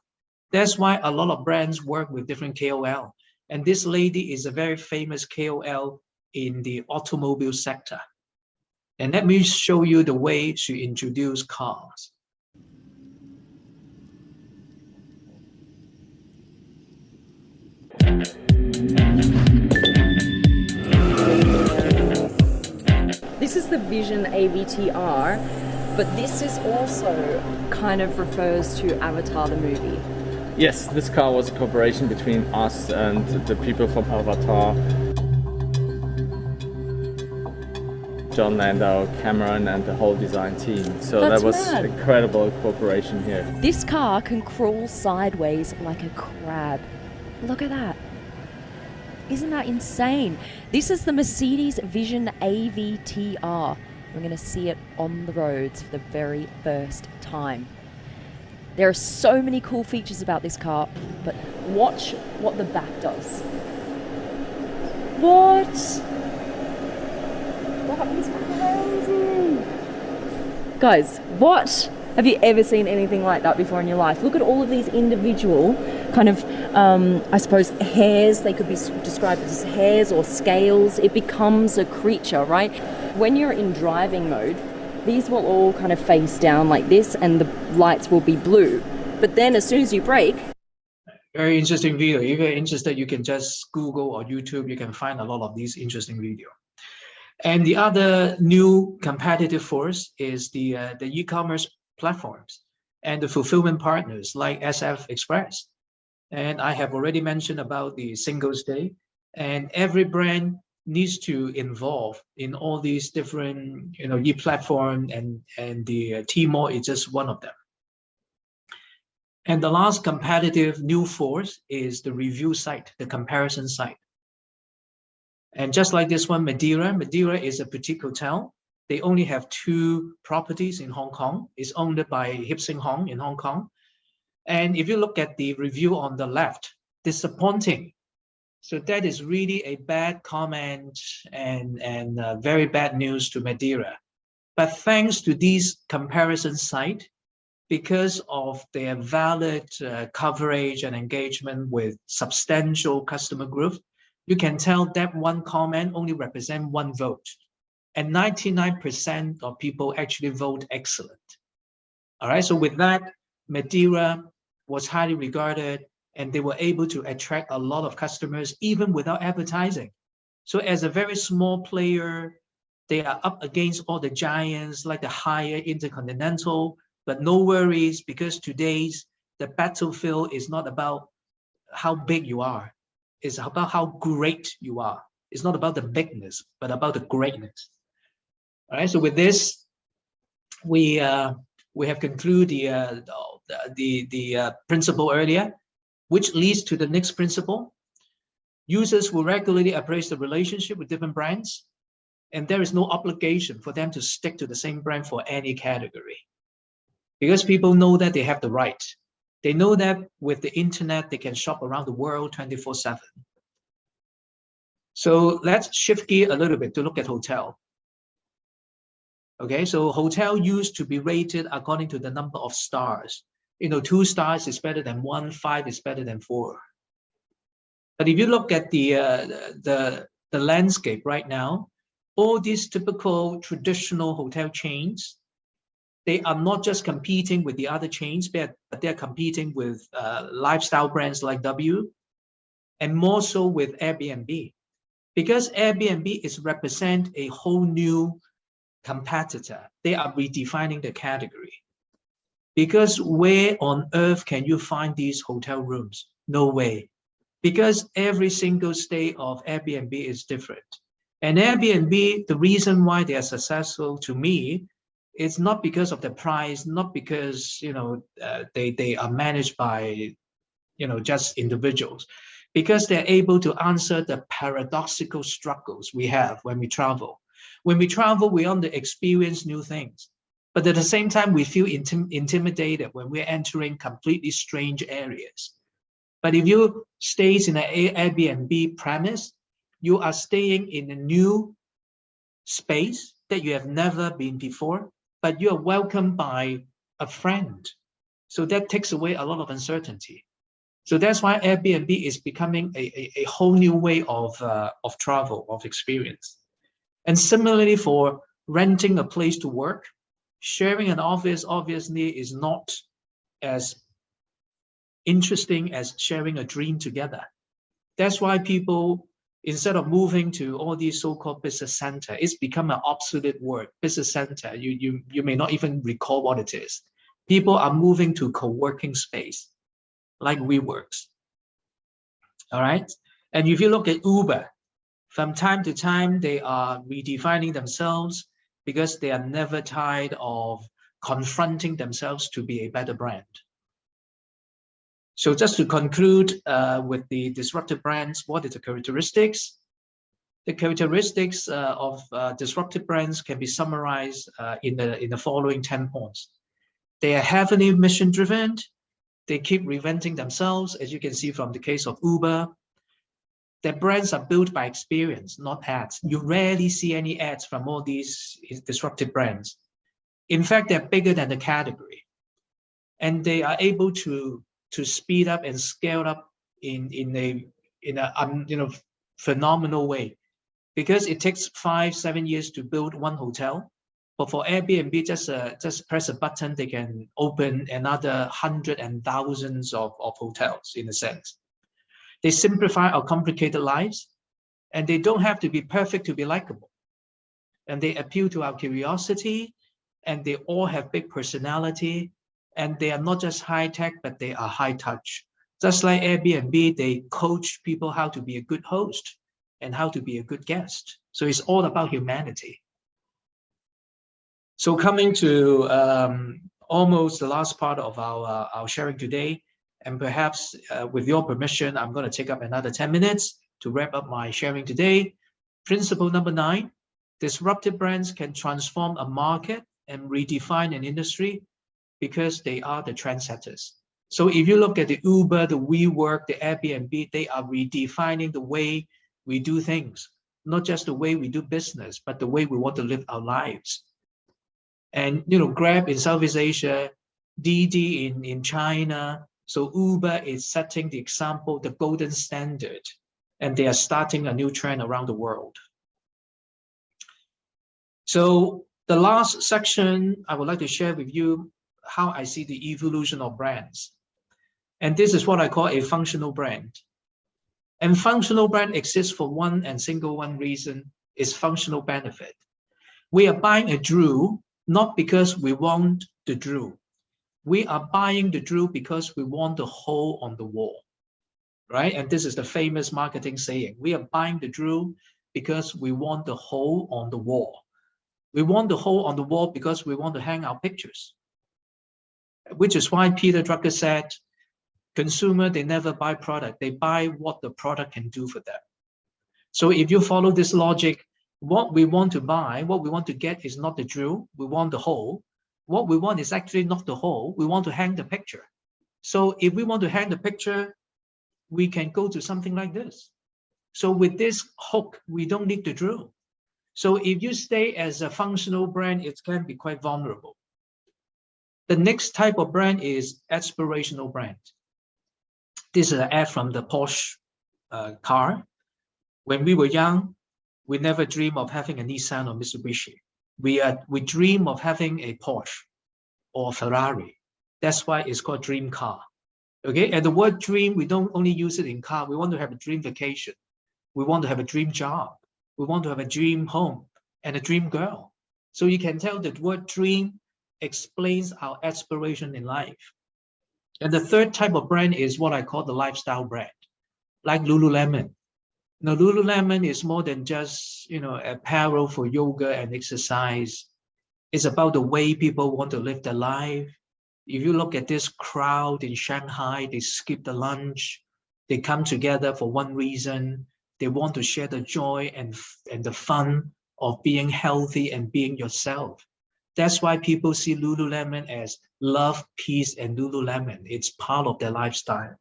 That's why a lot of brands work with different KOL. And this lady is a very famous KOL in the automobile sector. And let me show you the way she introduced cars. This is the Vision AVTR, but this is also kind of refers to Avatar the movie. Yes, this car was a cooperation between us and the people from Avatar. John Landau, Cameron, and the whole design team. So that was mad. Incredible cooperation here. This car can crawl sideways like a crab. Look at that. Isn't that insane? This is the Mercedes Vision AVTR. We're going to see it on the roads for the very first time. There are so many cool features about this car, but watch what the back does. What? That is crazy. Guys, what? Have you ever seen anything like that before in your life? Look at all of these individual kind of, I suppose, hairs. They could be described as hairs or scales. It becomes a creature, right? When you're in driving mode, these will all kind of face down like this and the lights will be blue. But then as soon as you brake... Very interesting video. If you're interested, you can just Google or YouTube. You can find a lot of these interesting videos. And the other new competitive force is the e-commerce platforms and the fulfillment partners like SF Express. And I have already mentioned about the Singles Day, and every brand needs to involve in all these different, e-platform, and the Tmall is just one of them. And the last competitive new force is the review site, the comparison site. And just like this one, Madeira is a boutique hotel. They only have 2 properties in Hong Kong. It's owned by Hip Sing Hong in Hong Kong. And if you look at the review on the left, disappointing. So that is really a bad comment and very bad news to Madeira. But thanks to these comparison sites, because of their valid coverage and engagement with substantial customer groups, you can tell that one comment only represents 1 vote. And 99% of people actually vote excellent. All right, so with that, Madeira was highly regarded, and they were able to attract a lot of customers even without advertising. So as a very small player, they are up against all the giants like the Hyatt, Intercontinental, but no worries, because today's the battlefield is not about how big you are. It's about how great you are. It's not about the bigness, but about the greatness. All right, so with this, we have concluded the principle earlier, which leads to the next principle. Users will regularly appraise the relationship with different brands, and there is no obligation for them to stick to the same brand for any category, because people know that they have the right. They know that with the internet, they can shop around the world 24/7. So let's shift gear a little bit to look at hotel. Okay, so hotel used to be rated according to the number of stars. 2 stars is better than 1, 5 is better than 4. But if you look at the landscape right now, all these typical traditional hotel chains, they are not just competing with the other chains, but they're competing with lifestyle brands like W, and more so with Airbnb. Because Airbnb is represent a whole new competitor. They are redefining the category. Because where on earth can you find these hotel rooms? No way. Because every single stay of Airbnb is different. And Airbnb, the reason why they are successful to me, it's not because of the price, not because they are managed by just individuals, because they're able to answer the paradoxical struggles we have when we travel. When we travel, we want to experience new things, but at the same time, we feel intimidated when we're entering completely strange areas. But if you stay in an Airbnb premise, you are staying in a new space that you have never been before, but you are welcomed by a friend. So that takes away a lot of uncertainty. So that's why Airbnb is becoming a whole new way of travel, of experience. And similarly for renting a place to work, sharing an office obviously is not as interesting as sharing a dream together. That's why people, instead of moving to all these so-called business center, it's become an obsolete word, business center. You may not even recall what it is. People are moving to co-working space, like WeWorks. All right. And if you look at Uber, from time to time, they are redefining themselves because they are never tired of confronting themselves to be a better brand. So just to conclude with the disruptive brands, what are the characteristics? The characteristics of disruptive brands can be summarized in the following 10 points. They are heavily mission-driven. They keep reinventing themselves, as you can see from the case of Uber. Their brands are built by experience, not ads. You rarely see any ads from all these disruptive brands. In fact, they're bigger than the category. And they are able to speed up and scale up in a phenomenal way. Because it takes 5-7 years to build one hotel. But for Airbnb, just press a button, they can open another hundreds and thousands of hotels in a sense. They simplify our complicated lives, and they don't have to be perfect to be likable. And they appeal to our curiosity, and they all have big personality, and they are not just high tech, but they are high touch. Just like Airbnb, they coach people how to be a good host and how to be a good guest. So it's all about humanity. So coming to almost the last part of our sharing today, and perhaps with your permission, I'm going to take up another 10 minutes to wrap up my sharing today. Principle number 9, disruptive brands can transform a market and redefine an industry because they are the trendsetters. So if you look at the Uber, the WeWork, the Airbnb, they are redefining the way we do things, not just the way we do business, but the way we want to live our lives. And Grab in Southeast Asia, Didi in China. So Uber is setting the example, the golden standard, and they are starting a new trend around the world. So the last section, I would like to share with you how I see the evolution of brands. And this is what I call a functional brand. And functional brand exists for one and single one reason, is functional benefit. We are buying a drill, not because we want the drill. We are buying the drill because we want the hole on the wall, right? And this is the famous marketing saying. We are buying the drill because we want the hole on the wall. We want the hole on the wall because we want to hang our pictures, which is why Peter Drucker said, consumer, they never buy product. They buy what the product can do for them. So if you follow this logic, what we want to buy, what we want to get is not the drill. We want the hole. What we want is actually not the hole. We want to hang the picture. So if we want to hang the picture, we can go to something like this. So with this hook, we don't need the drill. So if you stay as a functional brand, it can be quite vulnerable. The next type of brand is aspirational brand. This is an ad from the Porsche car. When we were young, we never dreamed of having a Nissan or Mitsubishi. We dream of having a Porsche or a Ferrari. That's why it's called dream car. Okay, and the word dream, we don't only use it in car. We want to have a dream vacation. We want to have a dream job. We want to have a dream home and a dream girl. So you can tell that the word dream explains our aspiration in life. And the third type of brand is what I call the lifestyle brand, like Lululemon. Now, Lululemon is more than just, apparel for yoga and exercise. It's about the way people want to live their life. If you look at this crowd in Shanghai, they skip the lunch. They come together for one reason. They want to share the joy and the fun of being healthy and being yourself. That's why people see Lululemon as love, peace, and Lululemon. It's part of their lifestyle.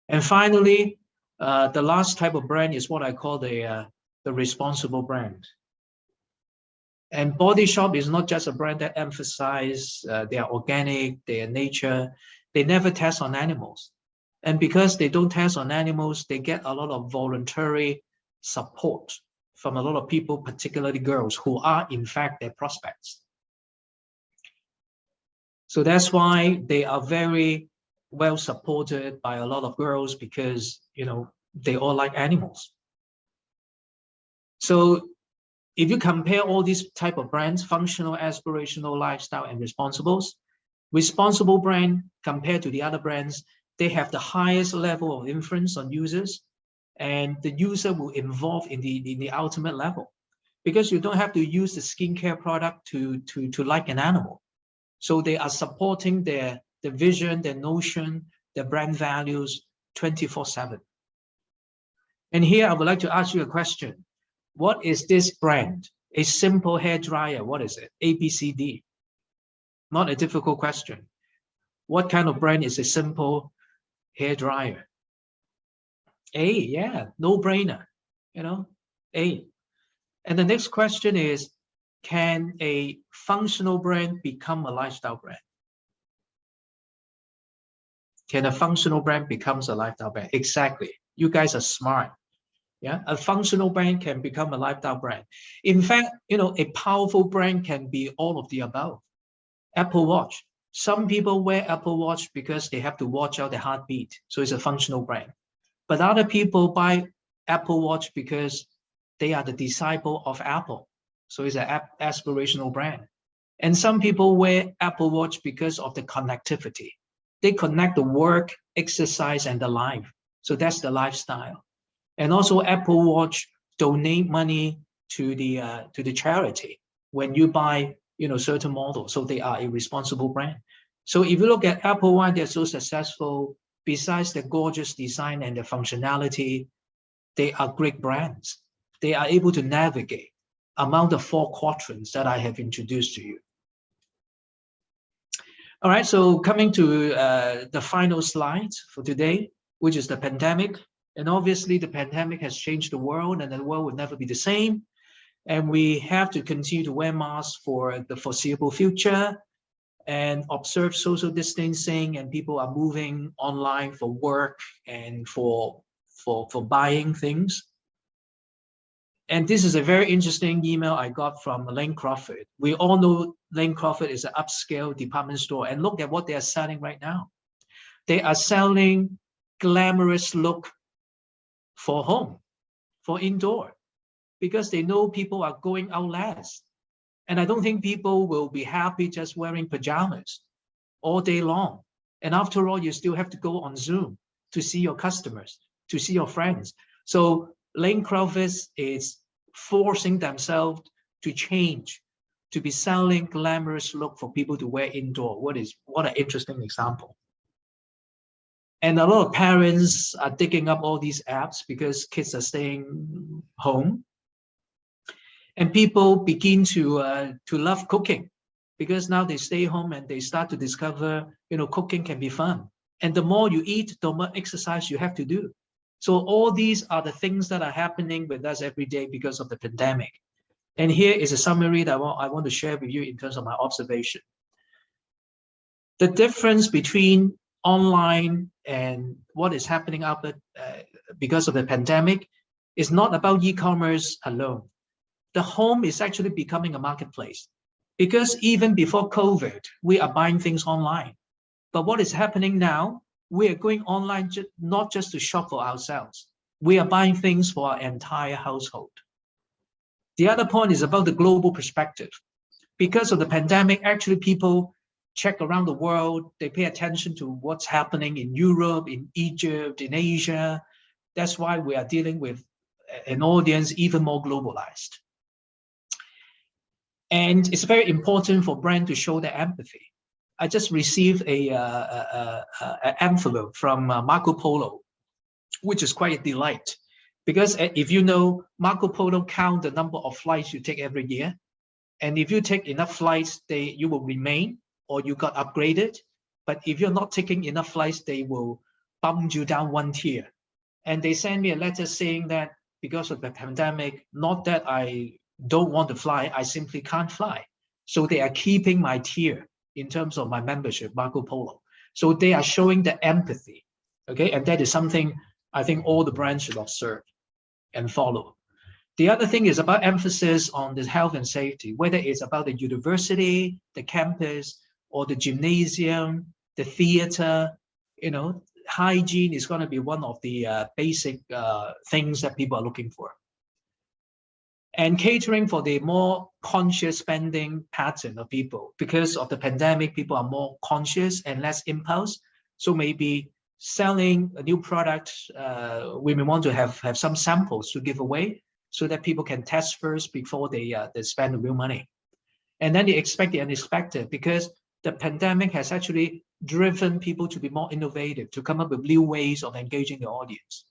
And finally, the last type of brand is what I call the responsible brand. And Body Shop is not just a brand that emphasizes they are organic, they are nature. They never test on animals. And because they don't test on animals, they get a lot of voluntary support from a lot of people, particularly girls, who are in fact their prospects. So that's why they are very well supported by a lot of girls, because, you know, they all like animals. So if you compare all these type of brands, functional, aspirational, lifestyle, and responsible brand compared to the other brands, they have the highest level of influence on users, and the user will involve in the ultimate level, because you don't have to use the skincare product to like an animal. So they are supporting their vision, their notion, their brand values 24/7. And here I would like to ask you a question. What is this brand? A simple hair dryer, what is it? A, B, C, D. Not a difficult question. What kind of brand is a simple hair dryer? A, yeah, no brainer, you know, A. And the next question is, can a functional brand become a lifestyle brand? Can a functional brand become a lifestyle brand? Exactly. You guys are smart. Yeah, a functional brand can become a lifestyle brand. In fact, you know, a powerful brand can be all of the above. Apple Watch. Some people wear Apple Watch because they have to watch out their heartbeat. So it's a functional brand. But other people buy Apple Watch because they are the disciple of Apple. So it's an aspirational brand. And some people wear Apple Watch because of the connectivity. They connect the work, exercise, and the life. So that's the lifestyle. And also Apple Watch donate money to the charity when you buy, you know, certain models. So they are a responsible brand. So if you look at Apple, why they're so successful, besides the gorgeous design and the functionality, they are great brands. They are able to navigate among the 4 quadrants that I have introduced to you. All right, so coming to the final slide for today, which is the pandemic. And obviously the pandemic has changed the world, and the world will never be the same. And we have to continue to wear masks for the foreseeable future and observe social distancing, and people are moving online for work and for buying things. And this is a very interesting email I got from Lane Crawford. We all know Lane Crawford is an upscale department store, and look at what they are selling right now. They are selling glamorous look for home, for indoor, because they know people are going out less. And I don't think people will be happy just wearing pajamas all day long. And after all, you still have to go on Zoom to see your customers, to see your friends. So Lane Crawford is forcing themselves to change, to be selling glamorous look for people to wear indoor. What an interesting example. And a lot of parents are digging up all these apps because kids are staying home. And people begin to love cooking, because now they stay home and they start to discover, you know, cooking can be fun. And the more you eat, the more exercise you have to do. So all these are the things that are happening with us every day because of the pandemic. And here is a summary that I want to share with you in terms of my observation. The difference between online and what is happening out because of the pandemic is not about e-commerce alone. The home is actually becoming a marketplace, because even before COVID, we are buying things online. But what is happening now, we are going online not just to shop for ourselves. We are buying things for our entire household. The other point is about the global perspective. Because of the pandemic, actually people check around the world, they pay attention to what's happening in Europe, in Egypt, in Asia. That's why we are dealing with an audience even more globalized. And it's very important for brand to show their empathy. I just received an envelope from Marco Polo, which is quite a delight. Because if you know, Marco Polo count the number of flights you take every year. And if you take enough flights, you will remain, or you got upgraded. But if you're not taking enough flights, they will bumped you down one tier. And they send me a letter saying that because of the pandemic, not that I don't want to fly, I simply can't fly. So they are keeping my tier in terms of my membership, Marco Polo. So they are showing the empathy, okay? And that is something I think all the brands should observe and follow. The other thing is about emphasis on the health and safety, whether it's about the university, the campus, or the gymnasium, the theater, you know, hygiene is going to be one of the basic things that people are looking for. And catering for the more conscious spending pattern of people. Because of the pandemic, people are more conscious and less impulse. So maybe selling a new product, we may want to have some samples to give away so that people can test first before they spend the real money. And then they expect the unexpected, because the pandemic has actually driven people to be more innovative, to come up with new ways of engaging the audience.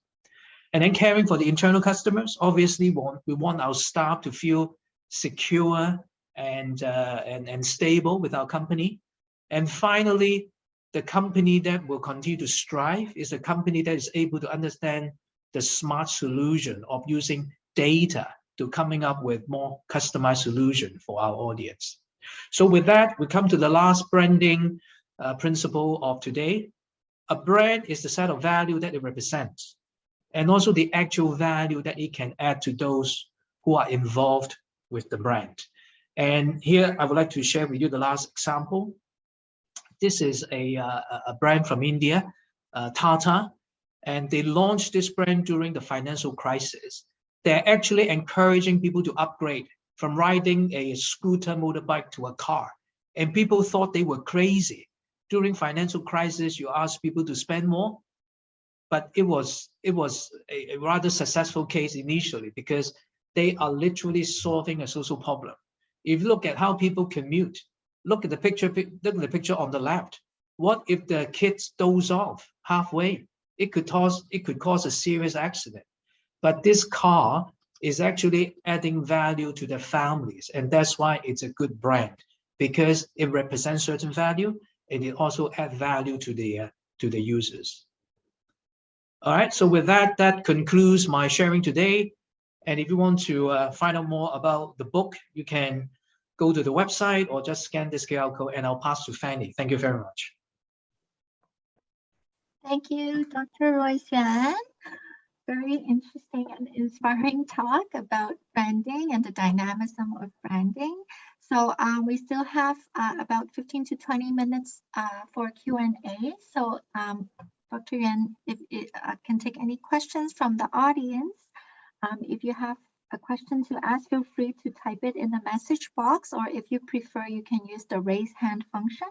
And then caring for the internal customers, obviously we want our staff to feel secure and stable with our company. And finally, the company that will continue to strive is a company that is able to understand the smart solution of using data to coming up with more customized solution for our audience. So with that, we come to the last branding principle of today. A brand is the set of value that it represents, and also the actual value that it can add to those who are involved with the brand. And here I would like to share with you the last example. This is a brand from India, Tata, and they launched this brand during the financial crisis. They're actually encouraging people to upgrade from riding a scooter motorbike to a car. And people thought they were crazy. During financial crisis, you ask people to spend more, but it was a rather successful case initially because they are literally solving a social problem. If you look at how people commute, look at the picture on the left. What if the kids doze off halfway? It could cause a serious accident. But this car is actually adding value to their families, and that's why it's a good brand, because it represents certain value and it also adds value to the users. All right, so with that, that concludes my sharing today. And if you want to find out more about the book, you can go to the website or just scan this QR code, and I'll pass to Fanny. Thank you very much. Thank you, Dr. Royce Yuen. Very interesting and inspiring talk about branding and the dynamism of branding. So we still have about 15 to 20 minutes for Q&A. So Dr. Yuen, if can take any questions from the audience. If you have a question to ask, feel free to type it in the message box, or if you prefer, you can use the raise hand function.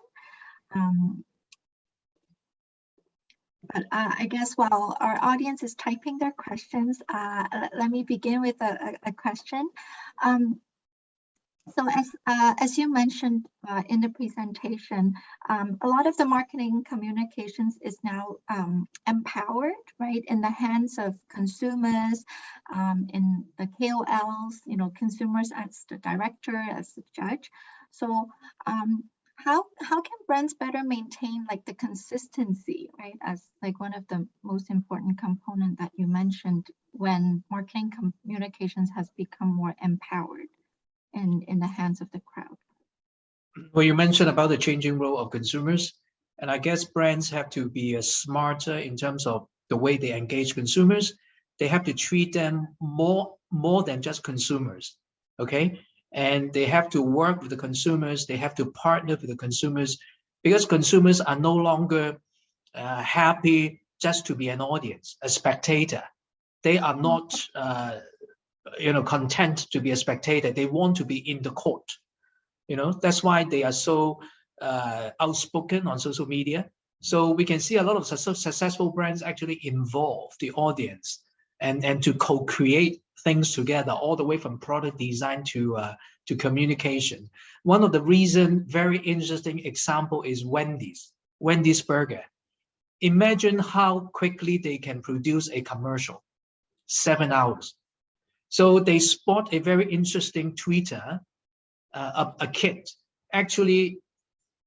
But I guess while our audience is typing their questions, let me begin with a question. So as you mentioned in the presentation, a lot of the marketing communications is now empowered, right, in the hands of consumers, in the KOLs, you know, consumers as the director, as the judge. So how can brands better maintain like the consistency, right, as like one of the most important component that you mentioned when marketing communications has become more empowered in the hands of the crowd? Well, you mentioned about the changing role of consumers, and I guess brands have to be smarter in terms of the way they engage consumers. They have to treat them more than just consumers, okay? And they have to work with the consumers. They have to partner with the consumers, because consumers are no longer happy just to be an audience, a spectator. They are not content to be a spectator. They want to be in the court. You know, that's why they are so outspoken on social media. So we can see a lot of successful brands actually involve the audience and to co-create things together, all the way from product design to communication. One of the very interesting example is Wendy's Burger. Imagine how quickly they can produce a commercial, 7 hours. So they spot a very interesting tweeter, a kid actually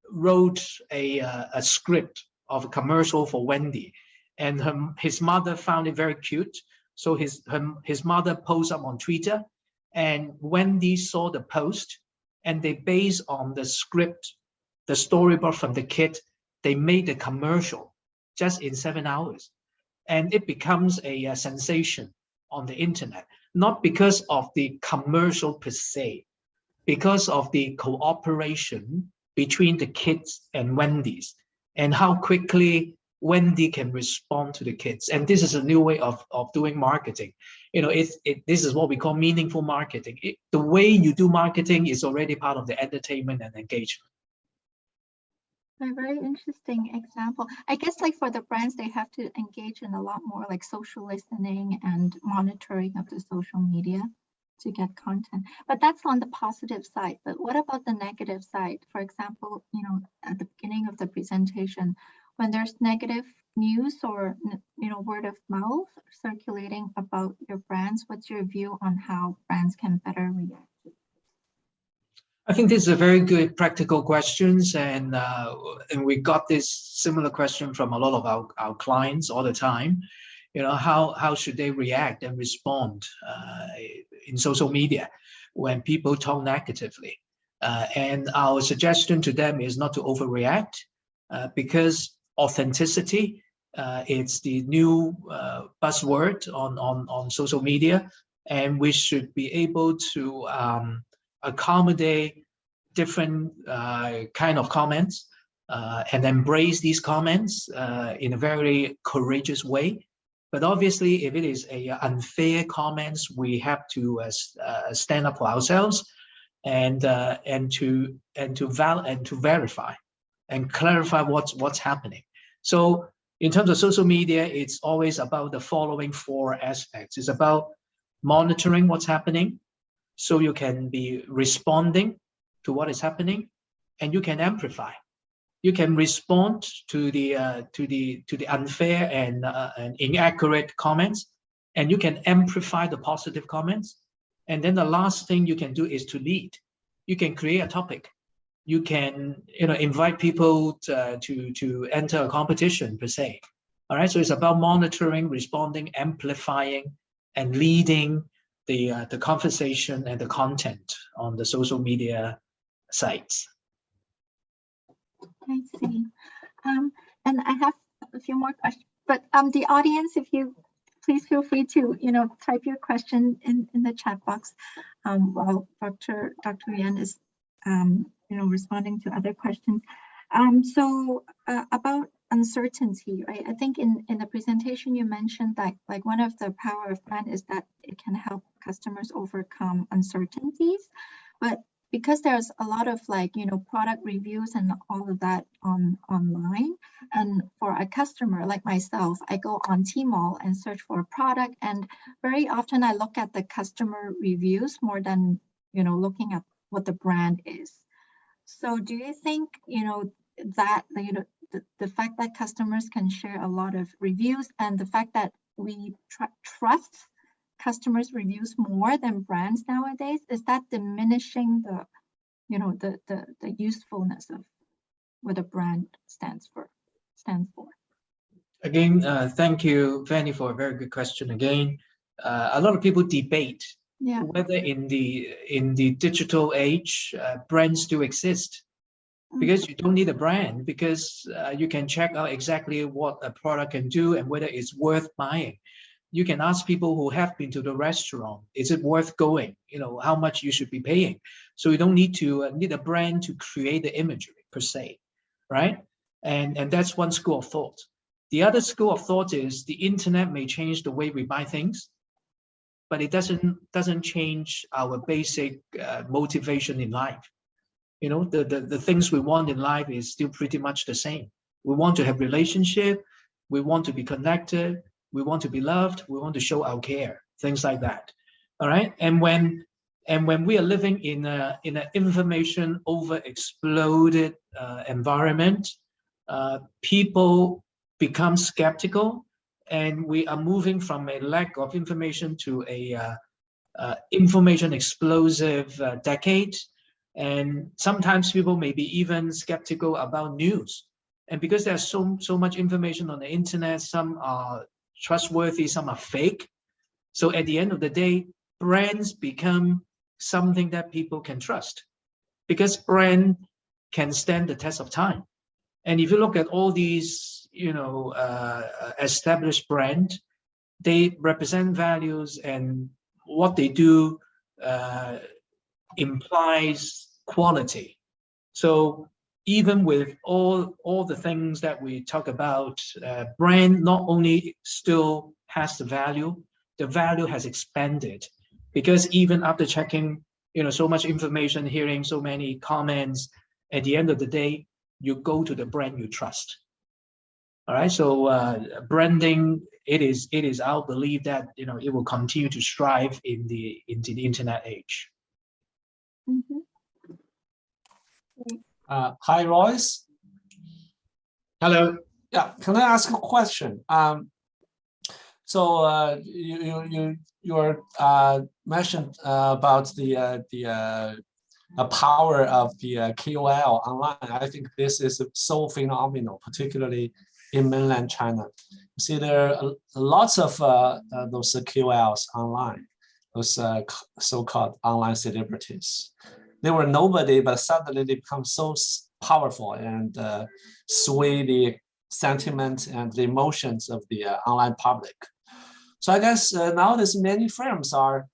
wrote a script of a commercial for Wendy. and his mother found it very cute. So his mother posted up on Twitter, and Wendy saw the post, and they based on the script, the storyboard from the kid, they made a commercial just in 7 hours. And it becomes a sensation on the internet, not because of the commercial per se, because of the cooperation between the kids and Wendy's, and how quickly Wendy can respond to the kids. And this is a new way of doing marketing. You know, this is what we call meaningful marketing. The way you do marketing is already part of the entertainment and engagement. A very interesting example. I guess like for the brands, they have to engage in a lot more like social listening and monitoring of the social media to get content. But that's on the positive side. But what about the negative side? For example, you know, at the beginning of the presentation, when there's negative news or, you know, word of mouth circulating about your brands, what's your view on how brands can better react? I think this is a very good practical questions, and we got this similar question from a lot of our clients all the time. You know, how should they react and respond in social media when people talk negatively? And our suggestion to them is not to overreact, because authenticity, it's the new buzzword on social media, and we should be able to accommodate different kind of comments and embrace these comments in a very courageous way. But obviously, if it is a unfair comments, we have to stand up for ourselves and to verify and clarify what's happening. So in terms of social media, it's always about the following 4 aspects. It's about monitoring what's happening, so you can be responding to what is happening, and you can amplify. You can respond to the unfair and inaccurate comments, and you can amplify the positive comments. And then the last thing you can do is to lead. You can create a topic. You can, you know, invite people to enter a competition per se. All right. So it's about monitoring, responding, amplifying, and leading the conversation and the content on the social media sites. I see. And I have a few more questions, but the audience, if you please feel free to, you know, type your question in the chat box while Dr. Yuen is, you know, responding to other questions. So about uncertainty, right? I think in the presentation you mentioned that like one of the power of brand is that it can help customers overcome uncertainties, but because there's a lot of like, you know, product reviews and all of that online, and for a customer like myself, I go on Tmall and search for a product, and very often I look at the customer reviews more than, you know, looking at what the brand is. So do you think, you know, that, you know, the fact that customers can share a lot of reviews and the fact that we trust customers' reviews more than brands nowadays, is that diminishing the, you know, the usefulness of what a brand stands for? Again, thank you, Fanny, for a very good question. Again, a lot of people debate whether in the digital age brands still exist. Because you don't need a brand, because you can check out exactly what a product can do and whether it's worth buying. You can ask people who have been to the restaurant, is it worth going? You know, how much you should be paying. So you don't need to need a brand to create the imagery per se, right? And that's one school of thought. The other school of thought is the internet may change the way we buy things, but it doesn't change our basic motivation in life. You know, the things we want in life is still pretty much the same. We want to have relationship, we want to be connected, we want to be loved, we want to show our care, things like that. All right. And when we are living in an information overexploded environment, people become skeptical, and we are moving from a lack of information to a information explosive decade. And sometimes people may be even skeptical about news. And because there's so much information on the internet, some are trustworthy, some are fake. So at the end of the day, brands become something that people can trust, because brand can stand the test of time. And if you look at all these, established brand, they represent values, and what they do implies quality. So even with all the things that we talk about, brand not only still has the value has expanded, because even after checking, so much information, hearing so many comments, at the end of the day, you go to the brand you trust. All right, so branding, it is our belief that it will continue to strive in the internet age. Mm-hmm. Hi, Royce. Hello. Yeah, can I ask a question? So you mentioned about the power of the KOL online. I think this is so phenomenal, particularly in mainland China. You see, there are lots of those KOLs online, those so-called online celebrities. They were nobody, but suddenly they become so powerful and sway the sentiment and the emotions of the online public. So I guess nowadays many firms are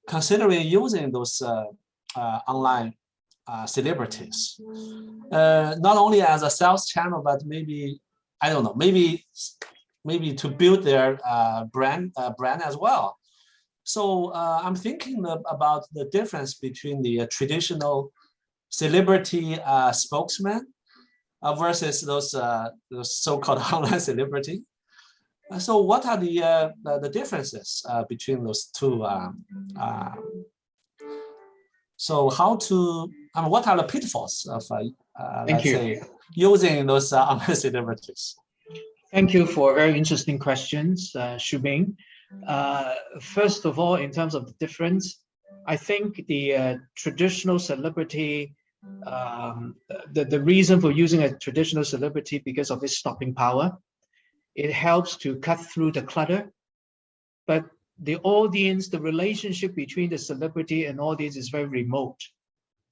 considering using those online celebrities, not only as a sales channel, but maybe, I don't know, maybe to build their brand as well. So I'm thinking about the difference between the traditional celebrity spokesman versus those so-called online celebrity. So what are the differences between those two? So how to, what are the pitfalls of, let's say, using those online celebrities? Thank you for very interesting questions, Shubing. First of all, in terms of the difference, I think the traditional celebrity, the reason for using a traditional celebrity because of its stopping power, it helps to cut through the clutter. But the audience, the relationship between the celebrity and audience is very remote.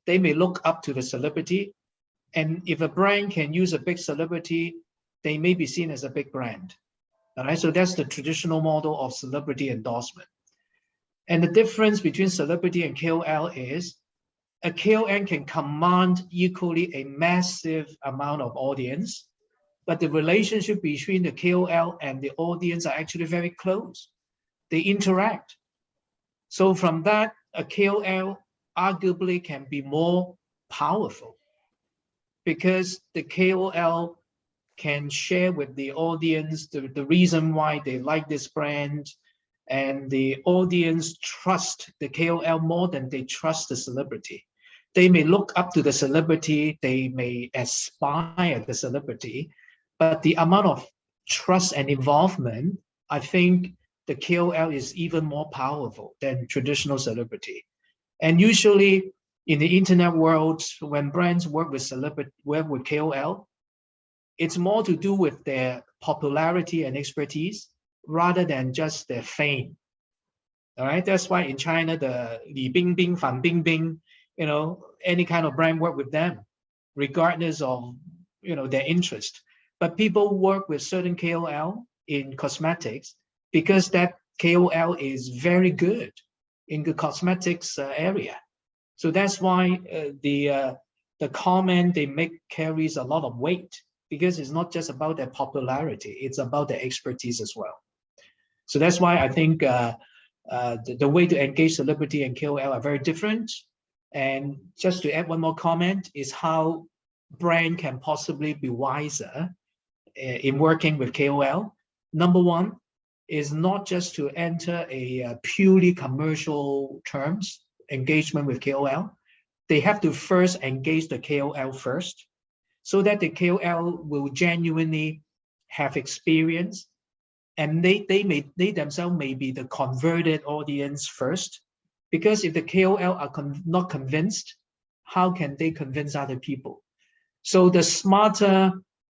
They may look up to the celebrity, and if a brand can use a big celebrity, they may be seen as a big brand. All right, so that's the traditional model of celebrity endorsement. And the difference between celebrity and KOL is a KOL can command equally a massive amount of audience, but the relationship between the KOL and the audience are actually very close. They interact. So from that, a KOL arguably can be more powerful because the KOL can share with the audience the reason why they like this brand, and the audience trust the KOL more than they trust the celebrity. They may look up to the celebrity, they may aspire the celebrity, but the amount of trust and involvement, I think the KOL is even more powerful than traditional celebrity. And usually in the internet world, when brands work with KOL, it's more to do with their popularity and expertise rather than just their fame. All right, that's why in China, the Li Bingbing, Fan Bingbing, any kind of brand work with them, regardless of their interest. But people work with certain KOL in cosmetics because that KOL is very good in the cosmetics area. So that's why the comment they make carries a lot of weight, because it's not just about their popularity, it's about their expertise as well. So that's why I think the way to engage celebrity and KOL are very different. And just to add one more comment is how brand can possibly be wiser in working with KOL. Number one is not just to enter a purely commercial terms engagement with KOL. They have to first engage the KOL first, so that the KOL will genuinely have experience, and they themselves may be the converted audience first. Because if the KOL are not convinced, how can they convince other people? So the smarter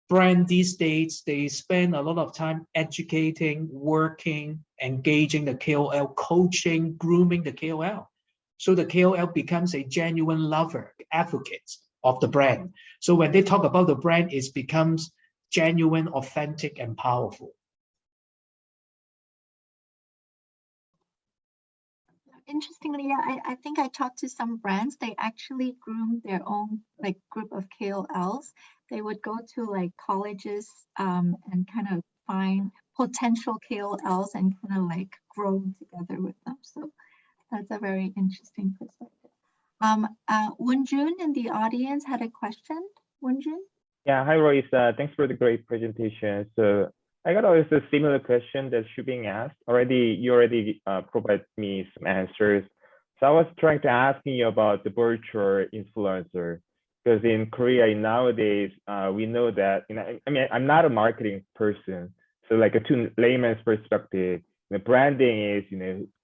brand these days, they spend a lot of time educating, working, engaging the KOL, coaching, grooming the KOL. So the KOL becomes a genuine lover, advocate of the brand. So when they talk about the brand, it becomes genuine, authentic, and powerful. Interestingly, yeah, I think I talked to some brands. They actually groom their own like group of KOLs. They would go to like colleges and kind of find potential KOLs and kind of like grow together with them. So that's a very interesting perspective. Woonjun in the audience had a question. Woonjun? Yeah, hi Royce. Thanks for the great presentation. So I got always a similar question that should being asked. You already provided me some answers. So I was trying to ask you about the virtual influencer, because in Korea nowadays we know that, I mean, I'm not a marketing person, so like a to layman's perspective, the branding is,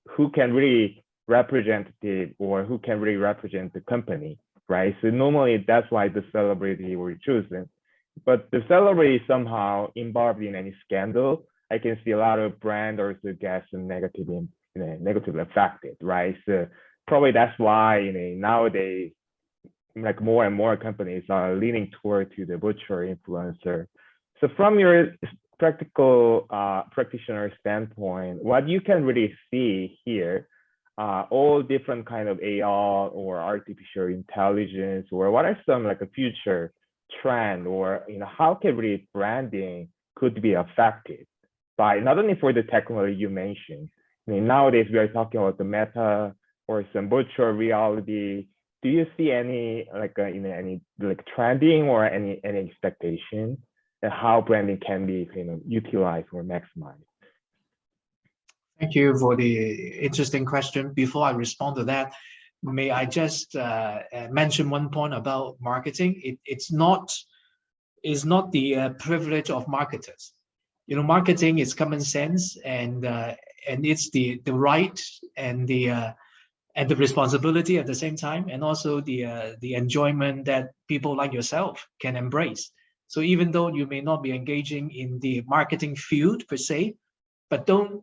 who can really represent it or who can really represent the company, right? So normally that's why the celebrity were chosen. But the celebrity somehow involved in any scandal, I can see a lot of brand also gets negatively affected, right? So probably that's why nowadays, like more and more companies are leaning toward to the virtual influencer. So from your practical practitioner standpoint, what you can really see here, all different kind of AR or artificial intelligence, or what are some like a future trend, or how can really branding could be affected by not only for the technology you mentioned. I mean, nowadays we are talking about the meta or some virtual reality. Do you see any like any like trending or any expectation and how branding can be utilized or maximized? Thank you for the interesting question. Before I respond to that, may I just mention one point about marketing? It's not the privilege of marketers. Marketing is common sense, and it's the right and the responsibility at the same time, and also the enjoyment that people like yourself can embrace. So even though you may not be engaging in the marketing field per se, but don't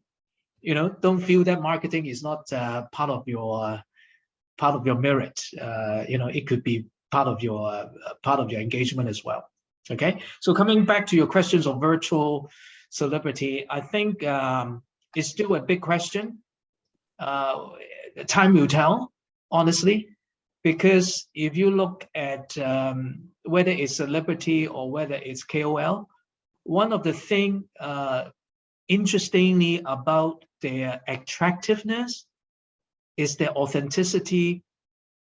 feel that marketing is not part of your merit. It could be part of your engagement as well. Okay, so coming back to your questions of virtual celebrity, I think it's still a big question. Time will tell, honestly, because if you look at whether it's celebrity or whether it's KOL, one of the things interestingly about their attractiveness is their authenticity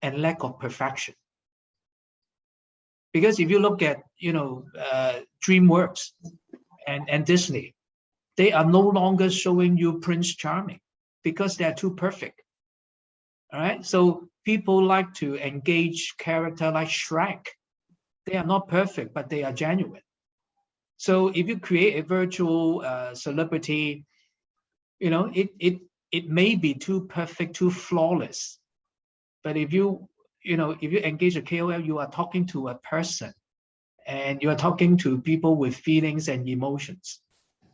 and lack of perfection. Because if you look at DreamWorks and Disney, they are no longer showing you Prince Charming because they are too perfect. All right, so people like to engage character like Shrek. They are not perfect, but they are genuine. So if you create a virtual celebrity, it may be too perfect, too flawless. But if you engage a KOL, you are talking to a person, and you are talking to people with feelings and emotions.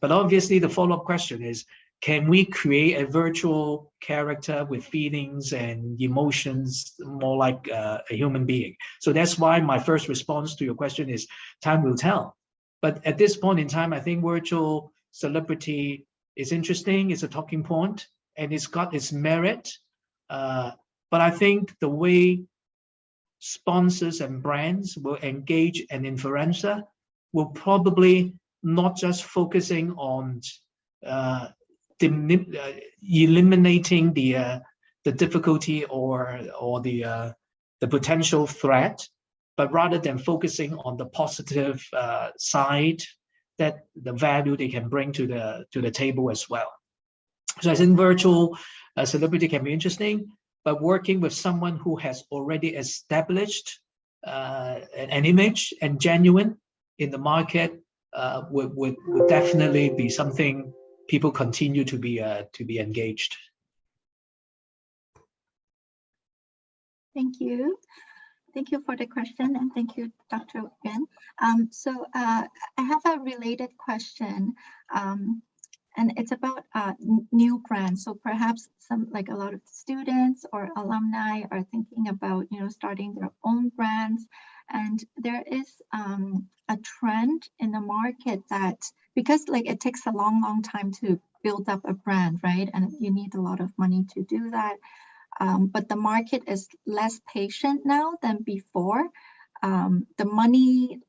But obviously, the follow-up question is, can we create a virtual character with feelings and emotions more like a human being? So that's why my first response to your question is time will tell. But at this point in time, I think virtual celebrity is interesting, it's a talking point, and it's got its merit. But I think the way sponsors and brands will engage an influencer will probably not just focusing on eliminating the difficulty or the potential threat, but rather than focusing on the positive side, that the value they can bring to the table as well. So I think virtual celebrity can be interesting, but working with someone who has already established an image and genuine in the market would definitely be something people continue to be engaged. Thank you. Thank you for the question, and thank you, Dr. Yuen. So I have a related question, and it's about new brands. So perhaps a lot of students or alumni are thinking about, starting their own brands, and there is a trend in the market that, because it takes a long time to build up a brand, right? And you need a lot of money to do that. But the market is less patient now than before. The money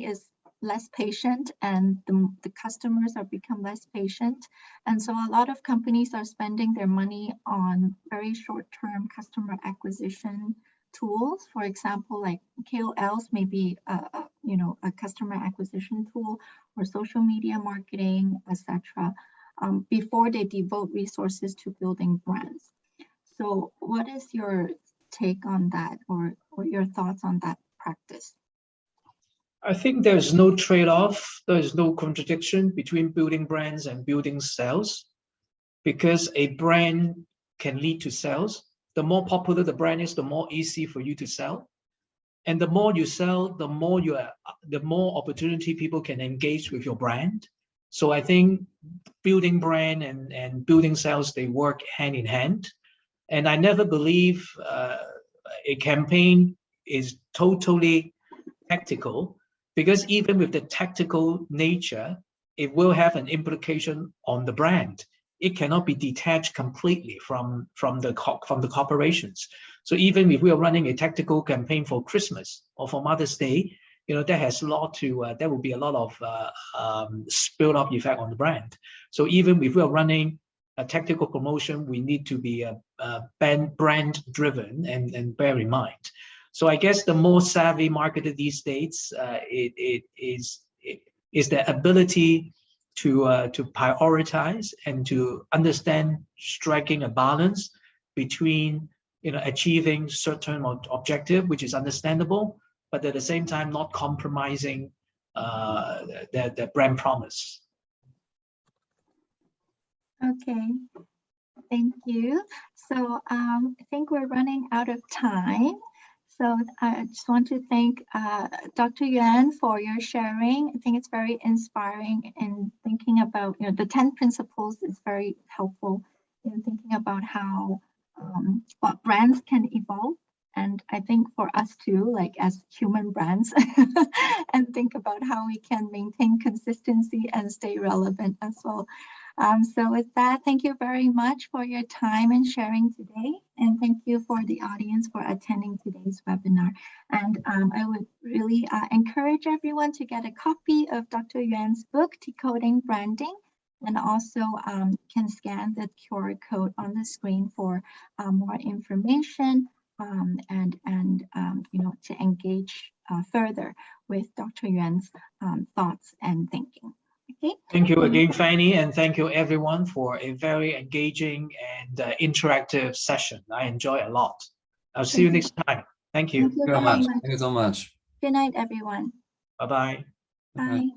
is less patient, and the customers are become less patient. And so a lot of companies are spending their money on very short-term customer acquisition tools. For example, like KOLs may be a customer acquisition tool, or social media marketing, etc. Before they devote resources to building brands. So what is your take on that, or your thoughts on that practice? I think there's no trade-off, there's no contradiction between building brands and building sales, because a brand can lead to sales. The more popular the brand is, the more easy for you to sell. And the more you sell, the more opportunity people can engage with your brand. So I think building brand and building sales, they work hand in hand. And I never believe a campaign is totally tactical, because even with the tactical nature, it will have an implication on the brand. It cannot be detached completely from the corporations. So even if we are running a tactical campaign for Christmas or for Mother's Day, that has a lot to, there will be a lot of spill-up effect on the brand. So even if we are running a tactical promotion, we need to be brand driven and bear in mind. So I guess the more savvy marketer these days, it is the ability to prioritize and to understand striking a balance between achieving certain objective, which is understandable, but at the same time not compromising the brand promise. Okay, thank you. So I think we're running out of time. So I just want to thank Dr. Yuen for your sharing. I think it's very inspiring in thinking about, the 10 principles is very helpful in thinking about how what brands can evolve. And I think for us too, as human brands, and think about how we can maintain consistency and stay relevant as well. So with that, thank you very much for your time and sharing today. And thank you for the audience for attending today's webinar. And I would really encourage everyone to get a copy of Dr. Yuen's book, Decoding Branding, and also can scan the QR code on the screen for more information and to engage further with Dr. Yuen's thoughts and thinking. Okay. Thank you again, Fanny, and thank you everyone for a very engaging and interactive session. I enjoy a lot. I'll see you next time. Thank you. Thank you very much. Thank you so much. Good night, everyone. Bye-bye. Bye.